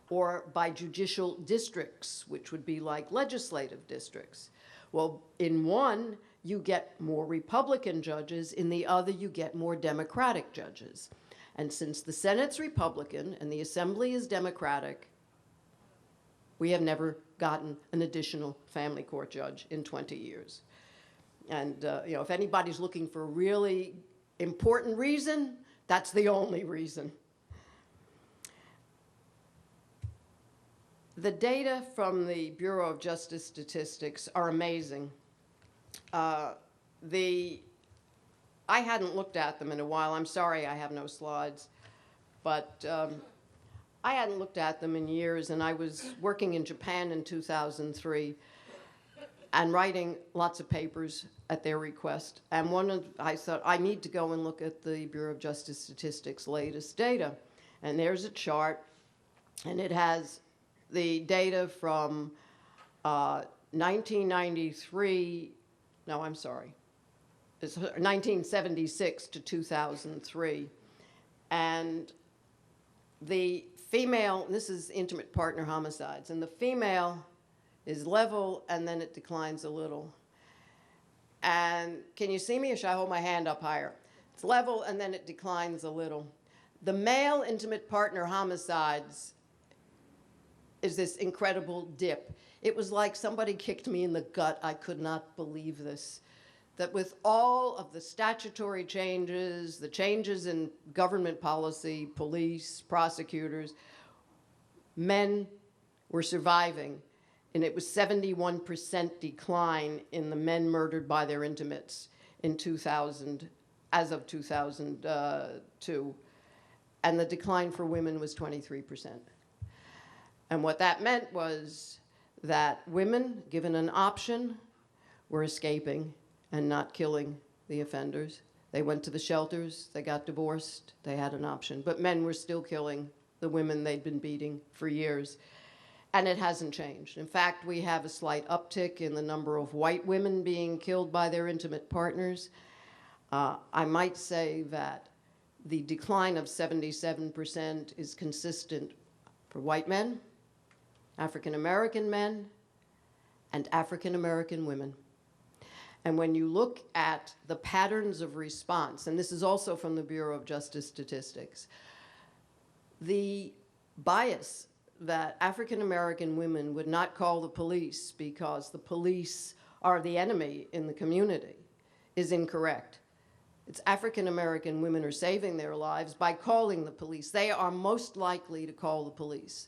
or by judicial districts, which would be like legislative districts? Well, in one, you get more Republican judges. In the other, you get more Democratic judges. And since the Senate's Republican and the Assembly is Democratic, we have never gotten an additional family court judge in 20 years. And if anybody's looking for a really important reason, that's the only reason. The data from the Bureau of Justice Statistics are amazing. I hadn't looked at them in a while. I'm sorry I have no slides. But I hadn't looked at them in years, and I was working in Japan in 2003 and writing lots of papers at their request. And I thought, I need to go and look at the Bureau of Justice Statistics' latest data. And there's a chart, and it has the data from 1993, no, I'm sorry, it's 1976 to 2003. And the female, this is intimate partner homicides, and the female is level, and then it declines a little. And can you see me, or should I hold my hand up higher? It's level, and then it declines a little. The male intimate partner homicides is this incredible dip. It was like somebody kicked me in the gut. I could not believe this. That with all of the statutory changes, the changes in government policy, police, prosecutors, men were surviving. And it was 71% decline in the men murdered by their intimates in 2000, as of 2002. And the decline for women was 23%. And what that meant was that women, given an option, were escaping and not killing the offenders. They went to the shelters, they got divorced, they had an option. But men were still killing the women they'd been beating for years. And it hasn't changed. In fact, we have a slight uptick in the number of white women being killed by their intimate partners. I might say that the decline of 77% is consistent for white men, African American men, and African American women. And when you look at the patterns of response, and this is also from the Bureau of Justice Statistics, the bias that African American women would not call the police because the police are the enemy in the community is incorrect. It's African American women are saving their lives by calling the police. They are most likely to call the police.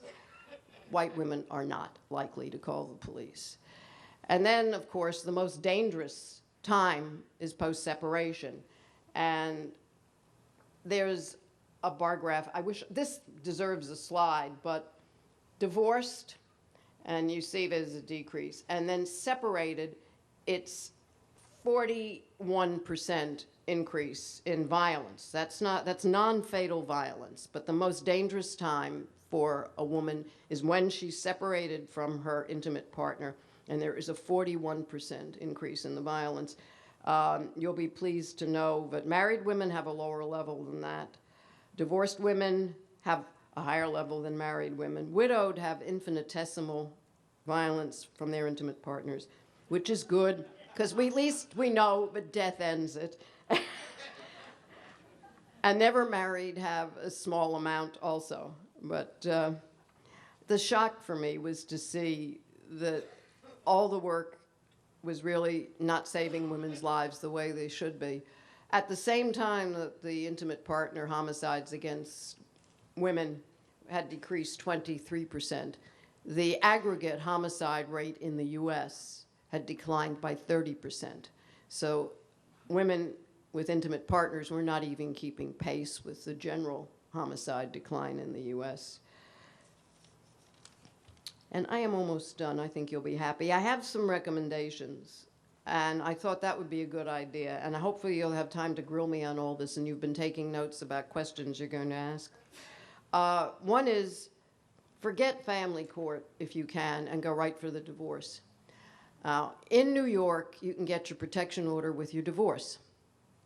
White women are not likely to call the police. And then, of course, the most dangerous time is post-separation. And there's a bar graph. I wish this deserves a slide, but divorced, and you see there's a decrease. And then separated, it's 41% increase in violence. That's non-fatal violence, but the most dangerous time for a woman is when she's separated from her intimate partner, and there is a 41% increase in the violence. You'll be pleased to know that married women have a lower level than that. Divorced women have a higher level than married women. Widowed have infinitesimal violence from their intimate partners, which is good, because at least we know that death ends it. And never married have a small amount also. But the shock for me was to see that all the work was really not saving women's lives the way they should be. At the same time that the intimate partner homicides against women had decreased 23%, the aggregate homicide rate in the US had declined by 30%. So women with intimate partners were not even keeping pace with the general homicide decline in the US. And I am almost done. I think you'll be happy. I have some recommendations, and I thought that would be a good idea. And hopefully you'll have time to grill me on all this, and you've been taking notes about questions you're going to ask. One is, forget family court if you can, and go right for the divorce. In New York, you can get your protection order with your divorce.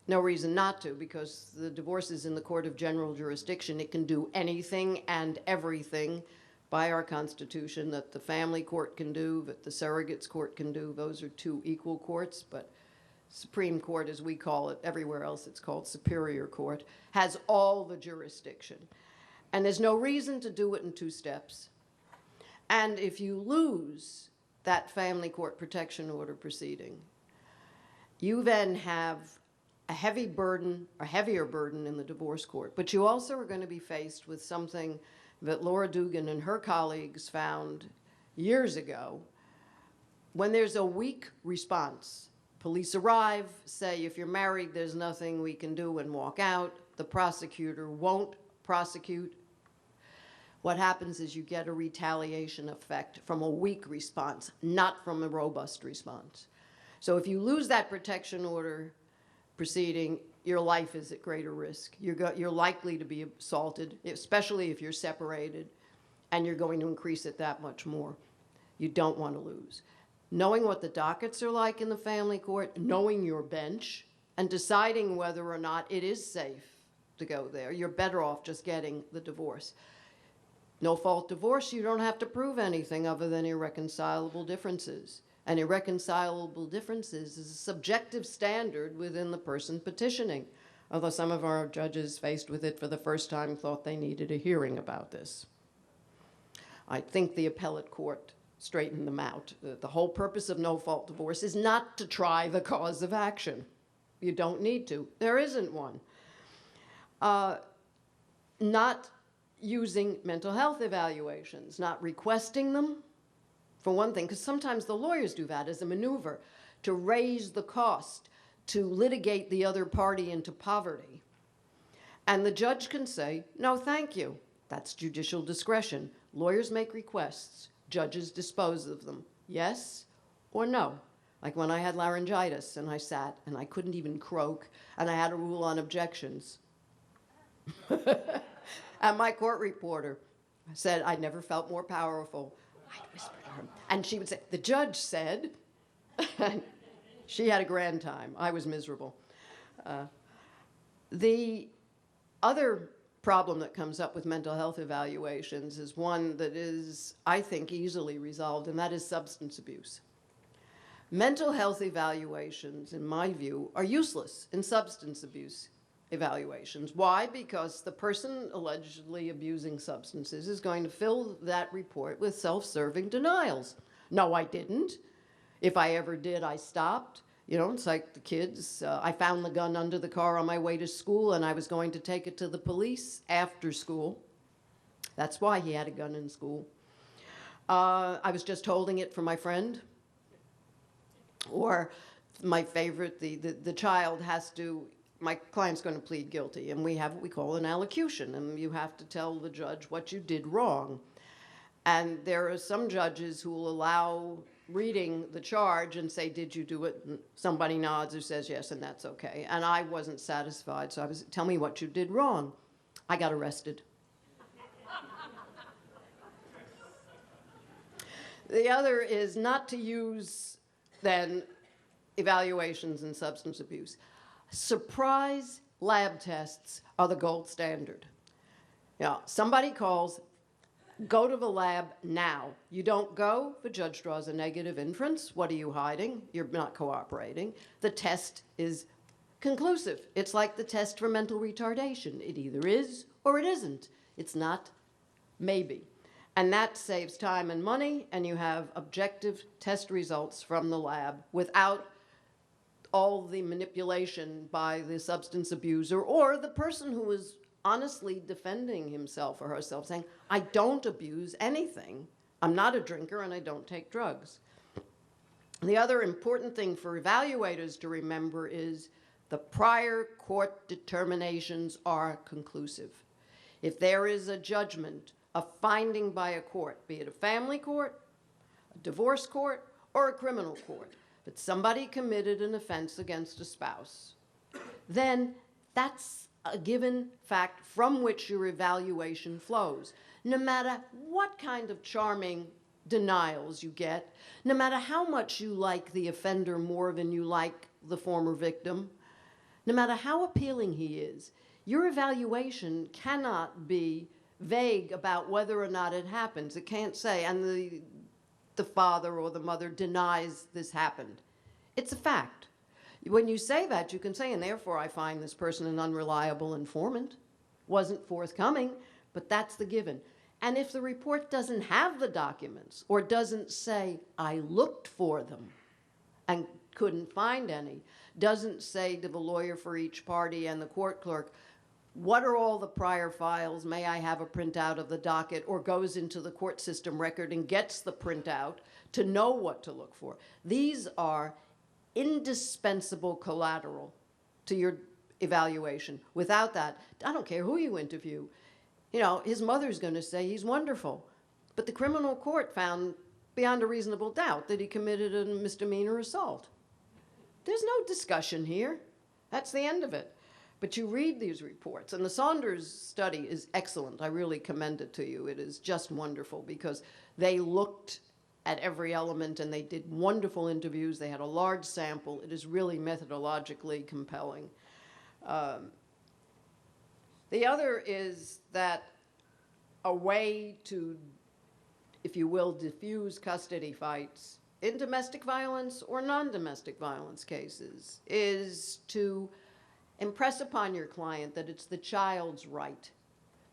No reason not to, because the divorce is in the court of general jurisdiction. It can do anything and everything by our Constitution that the family court can do, that the surrogates court can do. Those are two equal courts, but Supreme Court, as we call it, everywhere else it's called Superior Court, has all the jurisdiction. And there's no reason to do it in two steps. And if you lose that family court protection order proceeding, you then have a heavy burden, a heavier burden in the divorce court. But you also are going to be faced with something that Laura Dugan and her colleagues found years ago. When there's a weak response, police arrive, say, if you're married, there's nothing we can do, and walk out. The prosecutor won't prosecute. What happens is you get a retaliation effect from a weak response, not from a robust response. So if you lose that protection order proceeding, your life is at greater risk. You're likely to be assaulted, especially if you're separated, and you're going to increase it that much more. You don't want to lose. Knowing what the dockets are like in the family court, knowing your bench, and deciding whether or not it is safe to go there, you're better off just getting the divorce. No-fault divorce, you don't have to prove anything other than irreconcilable differences. And irreconcilable differences is a subjective standard within the person petitioning, although some of our judges faced with it for the first time thought they needed a hearing about this. I think the appellate court straightened them out. The whole purpose of no-fault divorce is not to try the cause of action. You don't need to. There isn't one. Not using mental health evaluations, not requesting them, for one thing, because sometimes the lawyers do that as a maneuver to raise the cost, to litigate the other party into poverty. And the judge can say, no, thank you. That's judicial discretion. Lawyers make requests. Judges dispose of them. Yes or no. Like when I had laryngitis and I sat and I couldn't even croak and I had a rule on objections. And my court reporter said, I never felt more powerful. I'd whisper to her. And she would say, the judge said. She had a grand time. I was miserable. The other problem that comes up with mental health evaluations is one that is, I think, easily resolved, and that is substance abuse. Mental health evaluations, in my view, are useless in substance abuse evaluations. Why? Because the person allegedly abusing substances is going to fill that report with self-serving denials. No, I didn't. If I ever did, I stopped. You know, it's like the kids. I found the gun under the car on my way to school, and I was going to take it to the police after school. That's why he had a gun in school. I was just holding it for my friend. Or my favorite, the child has to, my client's going to plead guilty, and we have what we call an allocution, and you have to tell the judge what you did wrong. And there are some judges who will allow reading the charge and say, did you do it? And somebody nods or says yes, and that's okay. And I wasn't satisfied, so I was, tell me what you did wrong. I got arrested. The other is not to use, then, evaluations in substance abuse. Surprise lab tests are the gold standard. Somebody calls, go to the lab now. You don't go, the judge draws a negative inference. What are you hiding? You're not cooperating. The test is conclusive. It's like the test for mental retardation. It either is or it isn't. It's not maybe. And that saves time and money, and you have objective test results from the lab without all the manipulation by the substance abuser or the person who is honestly defending himself or herself, saying, I don't abuse anything. I'm not a drinker and I don't take drugs. The other important thing for evaluators to remember is the prior court determinations are conclusive. If there is a judgment, a finding by a court, be it a family court, a divorce court, or a criminal court, that somebody committed an offense against a spouse, then that's a given fact from which your evaluation flows. No matter what kind of charming denials you get, no matter how much you like the offender more than you like the former victim, no matter how appealing he is, your evaluation cannot be vague about whether or not it happens. It can't say, and the father or the mother denies this happened. It's a fact. When you say that, you can say, and therefore I find this person an unreliable informant, wasn't forthcoming, but that's the given. And if the report doesn't have the documents or doesn't say, I looked for them and couldn't find any, doesn't say to the lawyer for each party and the court clerk, what are all the prior files? May I have a printout of the docket? Or goes into the court system record and gets the printout to know what to look for. These are indispensable collateral to your evaluation. Without that, I don't care who you interview. His mother's going to say he's wonderful. But the criminal court found beyond a reasonable doubt that he committed a misdemeanor assault. There's no discussion here. That's the end of it. But you read these reports, and the Saunders study is excellent. I really commend it to you. It is just wonderful because they looked at every element and they did wonderful interviews. They had a large sample. It is really methodologically compelling. The other is that a way to, if you will, diffuse custody fights in domestic violence or non-domestic violence cases is to impress upon your client that it's the child's right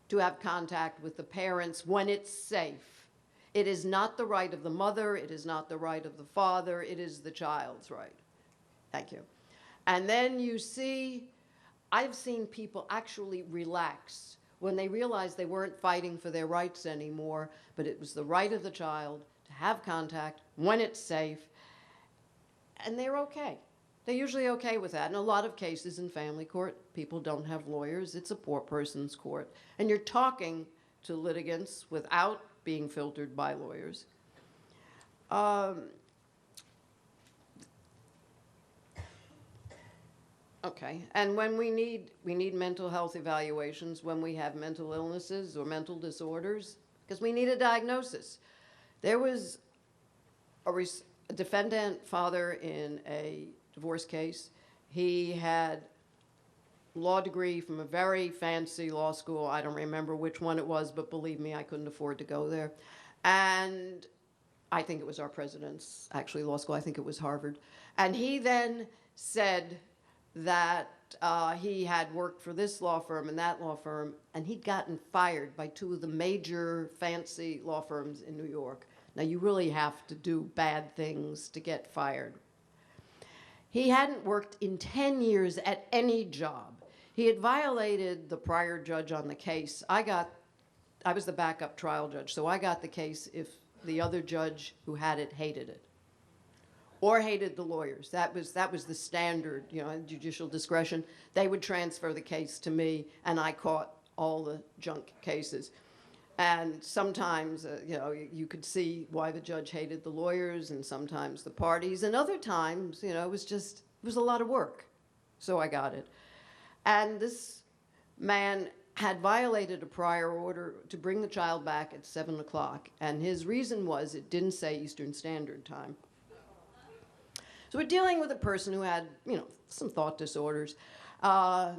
to have contact with the parents when it's safe. It is not the right of the mother, it is not the right of the father, it is the child's right. Thank you. And then you see, I've seen people actually relax when they realized they weren't fighting for their rights anymore, but it was the right of the child to have contact when it's safe, and they're okay. They're usually okay with that. In a lot of cases in family court, people don't have lawyers. It's a poor person's court. And you're talking to litigants without being filtered by lawyers. Okay, and when we need mental health evaluations when we have mental illnesses or mental disorders, because we need a diagnosis. There was a defendant father in a divorce case. He had a law degree from a very fancy law school. I don't remember which one it was, but believe me, I couldn't afford to go there. And I think it was our president's, actually, law school. I think it was Harvard. And he then said that he had worked for this law firm and that law firm, and he'd gotten fired by two of the major fancy law firms in New York. Now, you really have to do bad things to get fired. He hadn't worked in 10 years at any job. He had violated the prior judge on the case. I was the backup trial judge, so I got the case if the other judge who had it hated it or hated the lawyers. That was the standard, judicial discretion. They would transfer the case to me, and I caught all the junk cases. And sometimes, you could see why the judge hated the lawyers and sometimes the parties. And other times, it was a lot of work. So I got it. And this man had violated a prior order to bring the child back at 7 o'clock. And his reason was it didn't say Eastern Standard Time. So we're dealing with a person who had, some thought disorders, a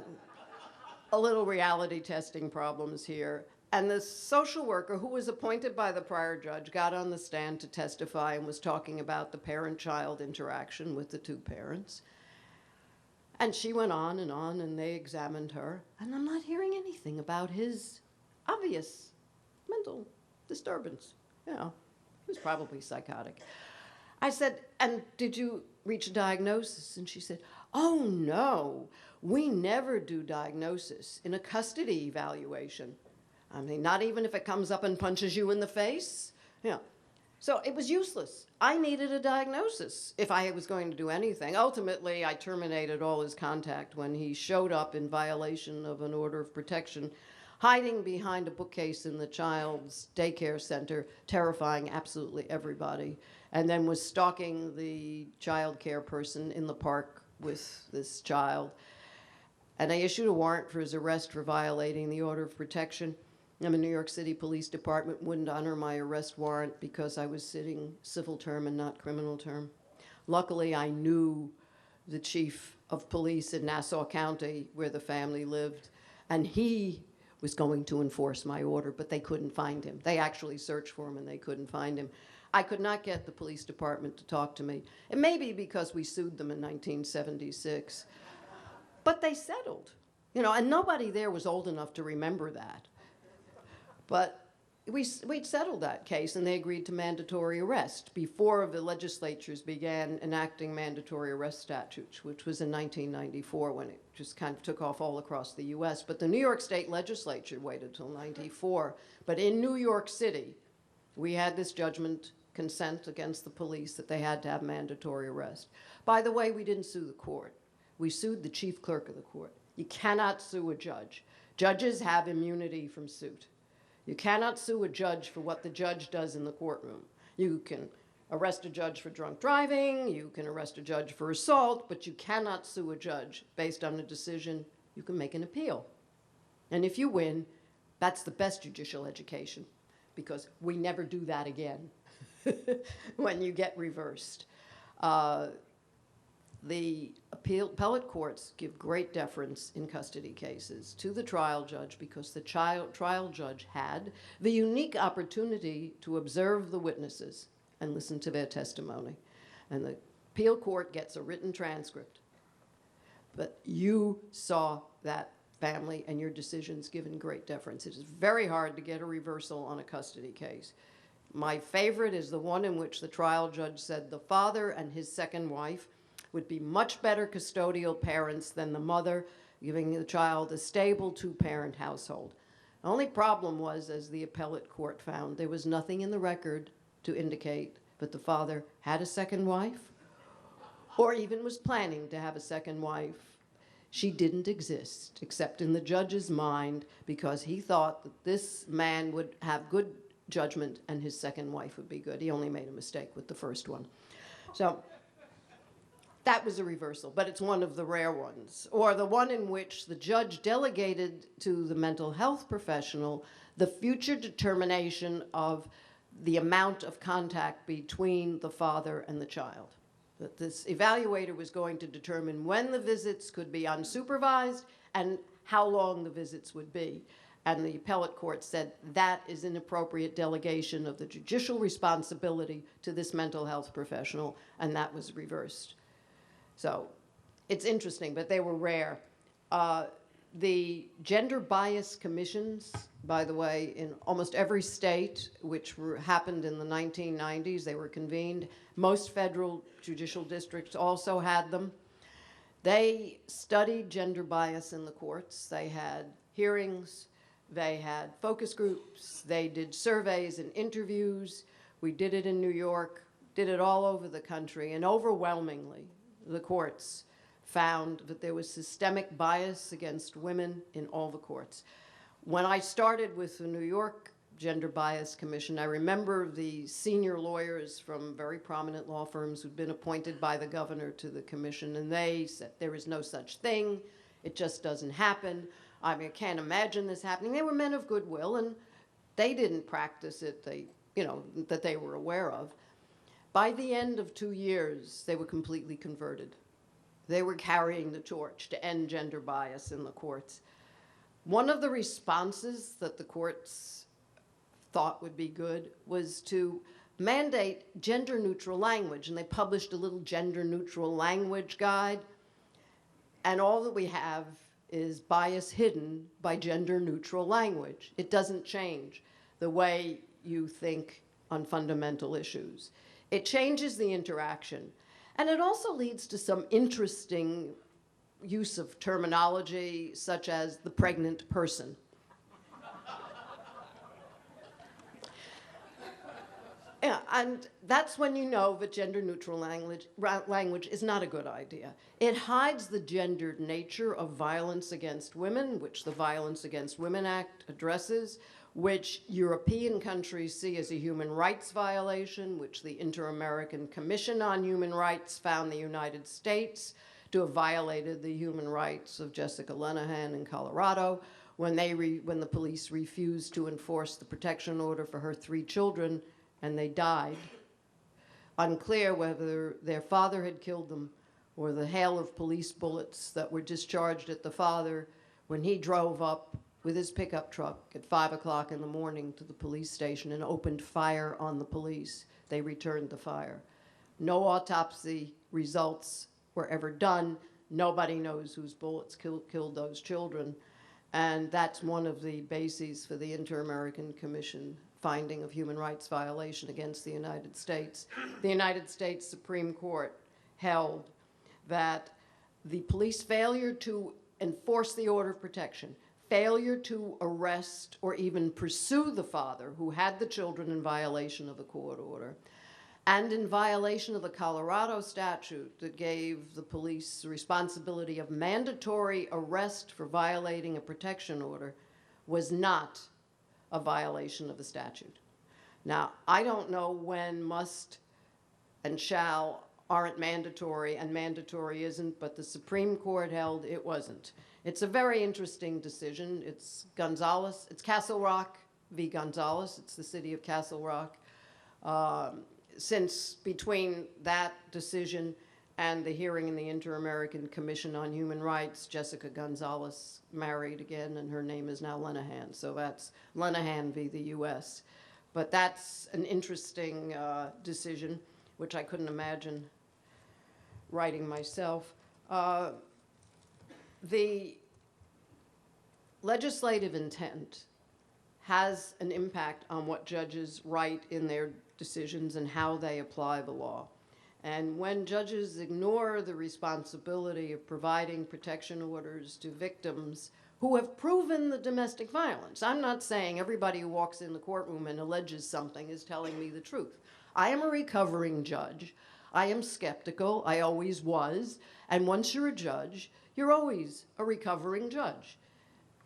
little reality testing problems here. And the social worker, who was appointed by the prior judge, got on the stand to testify and was talking about the parent-child interaction with the two parents. And she went on, and they examined her. And I'm not hearing anything about his obvious mental disturbance. He was probably psychotic. I said, and did you reach a diagnosis? And she said, oh, no, we never do diagnosis in a custody evaluation. I mean, not even if it comes up and punches you in the face. So it was useless. I needed a diagnosis if I was going to do anything. Ultimately, I terminated all his contact when he showed up in violation of an order of protection, hiding behind a bookcase in the child's daycare center, terrifying absolutely everybody, and then was stalking the child care person in the park with this child. And I issued a warrant for his arrest for violating the order of protection. The New York City Police Department wouldn't honor my arrest warrant because I was sitting civil term and not criminal term. Luckily, I knew the chief of police in Nassau County, where the family lived, and he was going to enforce my order, but they couldn't find him. They actually searched for him, and they couldn't find him. I could not get the police department to talk to me. It may be because we sued them in 1976, but they settled. And nobody there was old enough to remember that. But we'd settled that case, and they agreed to mandatory arrest before the legislatures began enacting mandatory arrest statutes, which was in 1994 when it just kind of took off all across the U.S. But the New York State legislature waited till 94. But in New York City, we had this judgment, consent against the police, that they had to have mandatory arrest. By the way, we didn't sue the court. We sued the chief clerk of the court. You cannot sue a judge. Judges have immunity from suit. You cannot sue a judge for what the judge does in the courtroom. You can arrest a judge for drunk driving, you can arrest a judge for assault, but you cannot sue a judge based on a decision. You can make an appeal. And if you win, that's the best judicial education, because we never do that again when you get reversed. The appellate courts give great deference in custody cases to the trial judge because the trial judge had the unique opportunity to observe the witnesses and listen to their testimony. And the appeal court gets a written transcript. But you saw that family and your decisions given great deference. It is very hard to get a reversal on a custody case. My favorite is the one in which the trial judge said the father and his second wife would be much better custodial parents than the mother, giving the child a stable two-parent household. The only problem was, as the appellate court found, there was nothing in the record to indicate that the father had a second wife or even was planning to have a second wife. She didn't exist, except in the judge's mind, because he thought that this man would have good judgment and his second wife would be good. He only made a mistake with the first one. So that was a reversal, but it's one of the rare ones. Or the one in which the judge delegated to the mental health professional the future determination of the amount of contact between the father and the child. That this evaluator was going to determine when the visits could be unsupervised and how long the visits would be. And the appellate court said that is inappropriate delegation of the judicial responsibility to this mental health professional, and that was reversed. So it's interesting, but they were rare. The gender bias commissions, by the way, in almost every state, which happened in the 1990s, they were convened. Most federal judicial districts also had them. They studied gender bias in the courts. They had hearings. They had focus groups. They did surveys and interviews. We did it in New York, did it all over the country, and overwhelmingly, the courts found that there was systemic bias against women in all the courts. When I started with the New York Gender Bias Commission. I remember the senior lawyers from very prominent law firms who'd been appointed by the governor to the commission, and they said there is no such thing. It just doesn't happen. I mean, I can't imagine this happening. They were men of goodwill, and they didn't practice it, that they were aware of. By the end of 2 years, they were completely converted. They were carrying the torch to end gender bias in the courts. One of the responses that the courts thought would be good was to mandate gender-neutral language, and they published a little gender-neutral language guide, and all that we have is bias hidden by gender-neutral language. It doesn't change the way you think on fundamental issues. It changes the interaction, and it also leads to some interesting use of terminology, such as the pregnant person. Yeah, and that's when you know that gender-neutral language is not a good idea. It hides the gendered nature of violence against women, which the Violence Against Women Act addresses, which European countries see as a human rights violation, which the Inter-American Commission on Human Rights found the United States to have violated the human rights of Jessica Lenahan in Colorado when the police refused to enforce the protection order for her 3 children, and they died. Unclear whether their father had killed them or the hail of police bullets that were discharged at the father when he drove up with his pickup truck at 5 o'clock in the morning to the police station and opened fire on the police. They returned the fire. No autopsy results were ever done. Nobody knows whose bullets killed those children. And that's one of the bases for the Inter-American Commission finding of human rights violation against the United States. The United States Supreme Court held that the police failure to enforce the order of protection, failure to arrest or even pursue the father who had the children in violation of the court order, and in violation of the Colorado statute that gave the police the responsibility of mandatory arrest for violating a protection order, was not a violation of the statute. Now, I don't know when must and shall aren't mandatory and mandatory isn't, but the Supreme Court held it wasn't. It's a very interesting decision. It's Gonzales, it's Castle Rock v. Gonzales. It's the city of Castle Rock. Since between that decision and the hearing in the Inter-American Commission on Human Rights, Jessica Gonzales married again, and her name is now Lenahan. So that's Lenahan v. the U.S. But that's an interesting decision, which I couldn't imagine writing myself. The legislative intent has an impact on what judges write in their decisions and how they apply the law. And when judges ignore the responsibility of providing protection orders to victims who have proven the domestic violence, I'm not saying everybody who walks in the courtroom and alleges something is telling me the truth. I am a recovering judge. I am skeptical. I always was. And once you're a judge, you're always a recovering judge.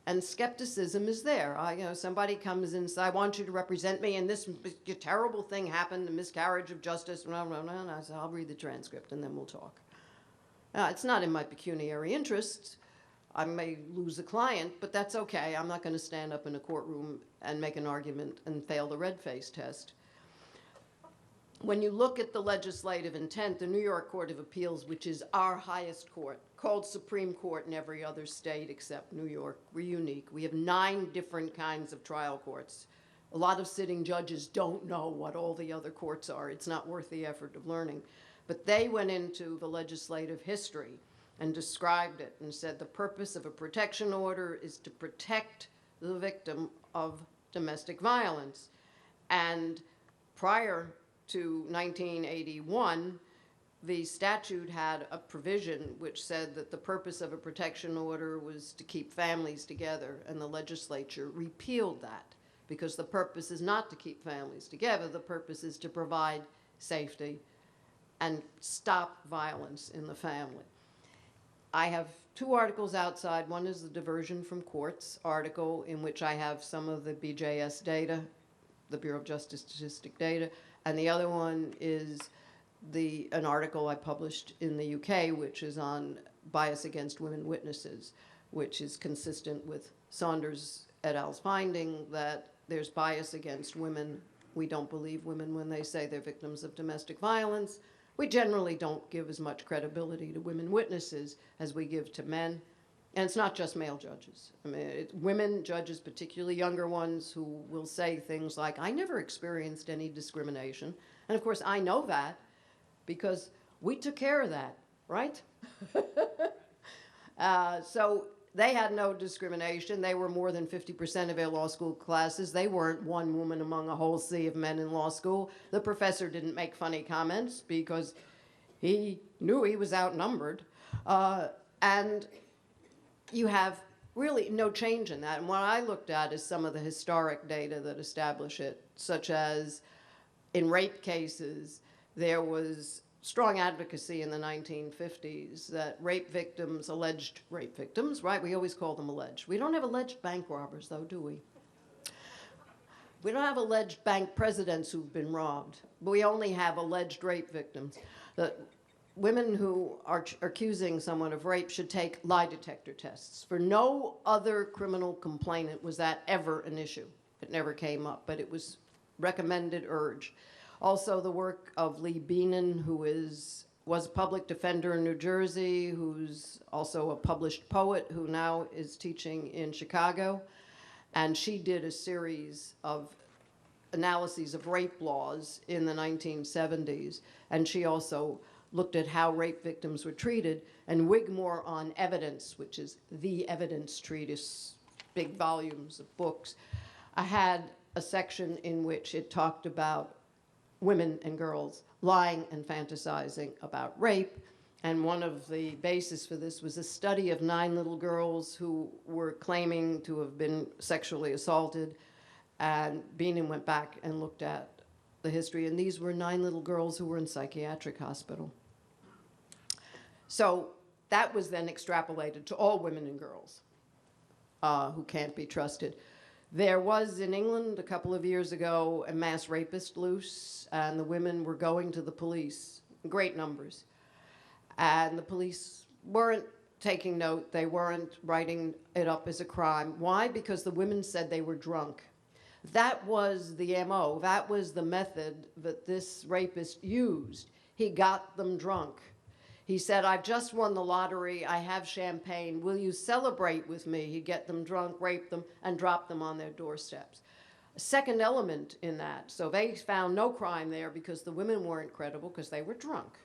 And skepticism is there. Somebody comes in and says, I want you to represent me, and this terrible thing happened, a miscarriage of justice, and I say, I'll read the transcript, and then we'll talk. It's not in my pecuniary interest. I may lose a client, but that's okay. I'm not going to stand up in a courtroom and make an argument and fail the red face test. When you look at the legislative intent, the New York Court of Appeals, which is our highest court, called Supreme Court in every other state except New York, we're unique. We have 9 different kinds of trial courts. A lot of sitting judges don't know what all the other courts are. It's not worth the effort of learning. But they went into the legislative history and described it and said the purpose of a protection order is to protect the victim of domestic violence. And prior to 1981, the statute had a provision which said that the purpose of a protection order was to keep families together, and the legislature repealed that because the purpose is not to keep families together. The purpose is to provide safety and stop violence in the family. I have 2 articles outside. One is the diversion from courts article, in which I have some of the BJS data the Bureau of Justice Statistic data, and the other one is an article I published in the UK, which is on bias against women witnesses, which is consistent with Saunders et al.'s finding that there's bias against women. We don't believe women when they say they're victims of domestic violence. We generally don't give as much credibility to women witnesses as we give to men. And it's not just male judges. I mean, women judges, particularly younger ones, who will say things like, I never experienced any discrimination. And of course, I know that because we took care of that, right? So they had no discrimination. They were more than 50% of their law school classes. They weren't one woman among a whole sea of men in law school. The professor didn't make funny comments because he knew he was outnumbered. And you have really no change in that. And what I looked at is some of the historic data that establish it, such as in rape cases, there was strong advocacy in the 1950s that rape victims, alleged rape victims, right? We always call them alleged. We don't have alleged bank robbers, though, do we? We don't have alleged bank presidents who've been robbed, but we only have alleged rape victims. The women who are accusing someone of rape should take lie detector tests. For no other criminal complainant was that ever an issue. It never came up, but it was recommended, urged. Also, the work of Lee Beenan, who was a public defender in New Jersey, who's also a published poet, who now is teaching in Chicago. And she did a series of analyses of rape laws in the 1970s. And she also looked at how rape victims were treated. And Wigmore on Evidence, which is the evidence treatise, big volumes of books, I had a section in which it talked about women and girls lying and fantasizing about rape. And one of the bases for this was a study of 9 little girls who were claiming to have been sexually assaulted. And Beenan went back and looked at the history. And these were 9 little girls who were in psychiatric hospital. So that was then extrapolated to all women and girls who can't be trusted. There was in England a couple of years ago a mass rapist loose, and the women were going to the police in great numbers. And the police weren't taking note. They weren't writing it up as a crime. Why? Because the women said they were drunk. That was the MO. That was the method that this rapist used. He got them drunk. He said, I've just won the lottery. I have champagne. Will you celebrate with me? He'd get them drunk, rape them, and drop them on their doorsteps. A second element in that. So they found no crime there because the women weren't credible because they were drunk.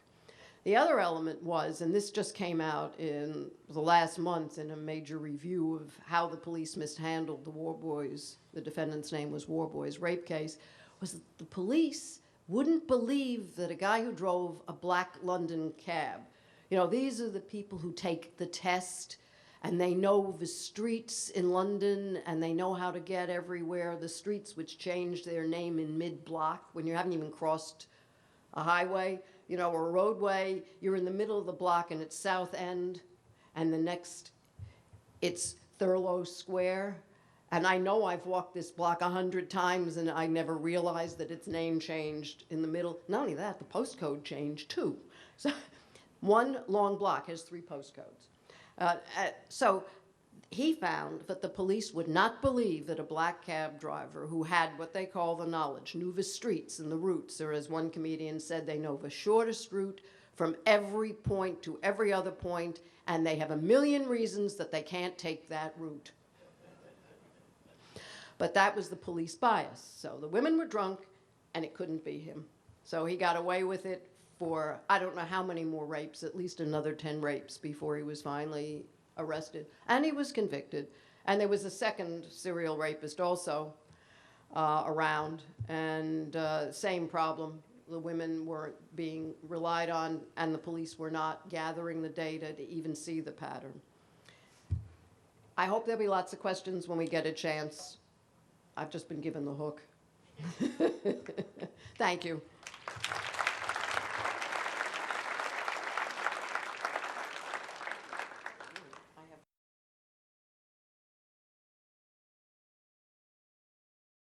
The other element was, and this just came out in the last month in a major review of how the police mishandled the Warboys, the defendant's name was Warboys rape case, was that the police wouldn't believe that a guy who drove a black London cab, you know, these are the people who take the test and they know the streets in London and they know how to get everywhere, the streets which change their name in mid-block when you haven't even crossed a highway, you know, or a roadway, you're in the middle of the block and it's South End, and the next it's Thurlow Square. And I know I've walked this block 100 times and I never realized that its name changed in the middle. Not only that, the postcode changed too. So one long block has 3 postcodes. So he found that the police would not believe that a black cab driver who had what they call the knowledge, knew the streets and the routes, or as one comedian said, they know the shortest route from every point to every other point, and they have a million reasons that they can't take that route. But that was the police bias. So the women were drunk, and it couldn't be him. So he got away with it for, I don't know how many more rapes, at least another 10 rapes before he was finally arrested. And he was convicted. And there was a second serial rapist also around, and same problem. The women weren't being relied on, and the police were not gathering the data to even see the pattern. I hope there'll be lots of questions when we get a chance. I've just been given the hook. Thank you.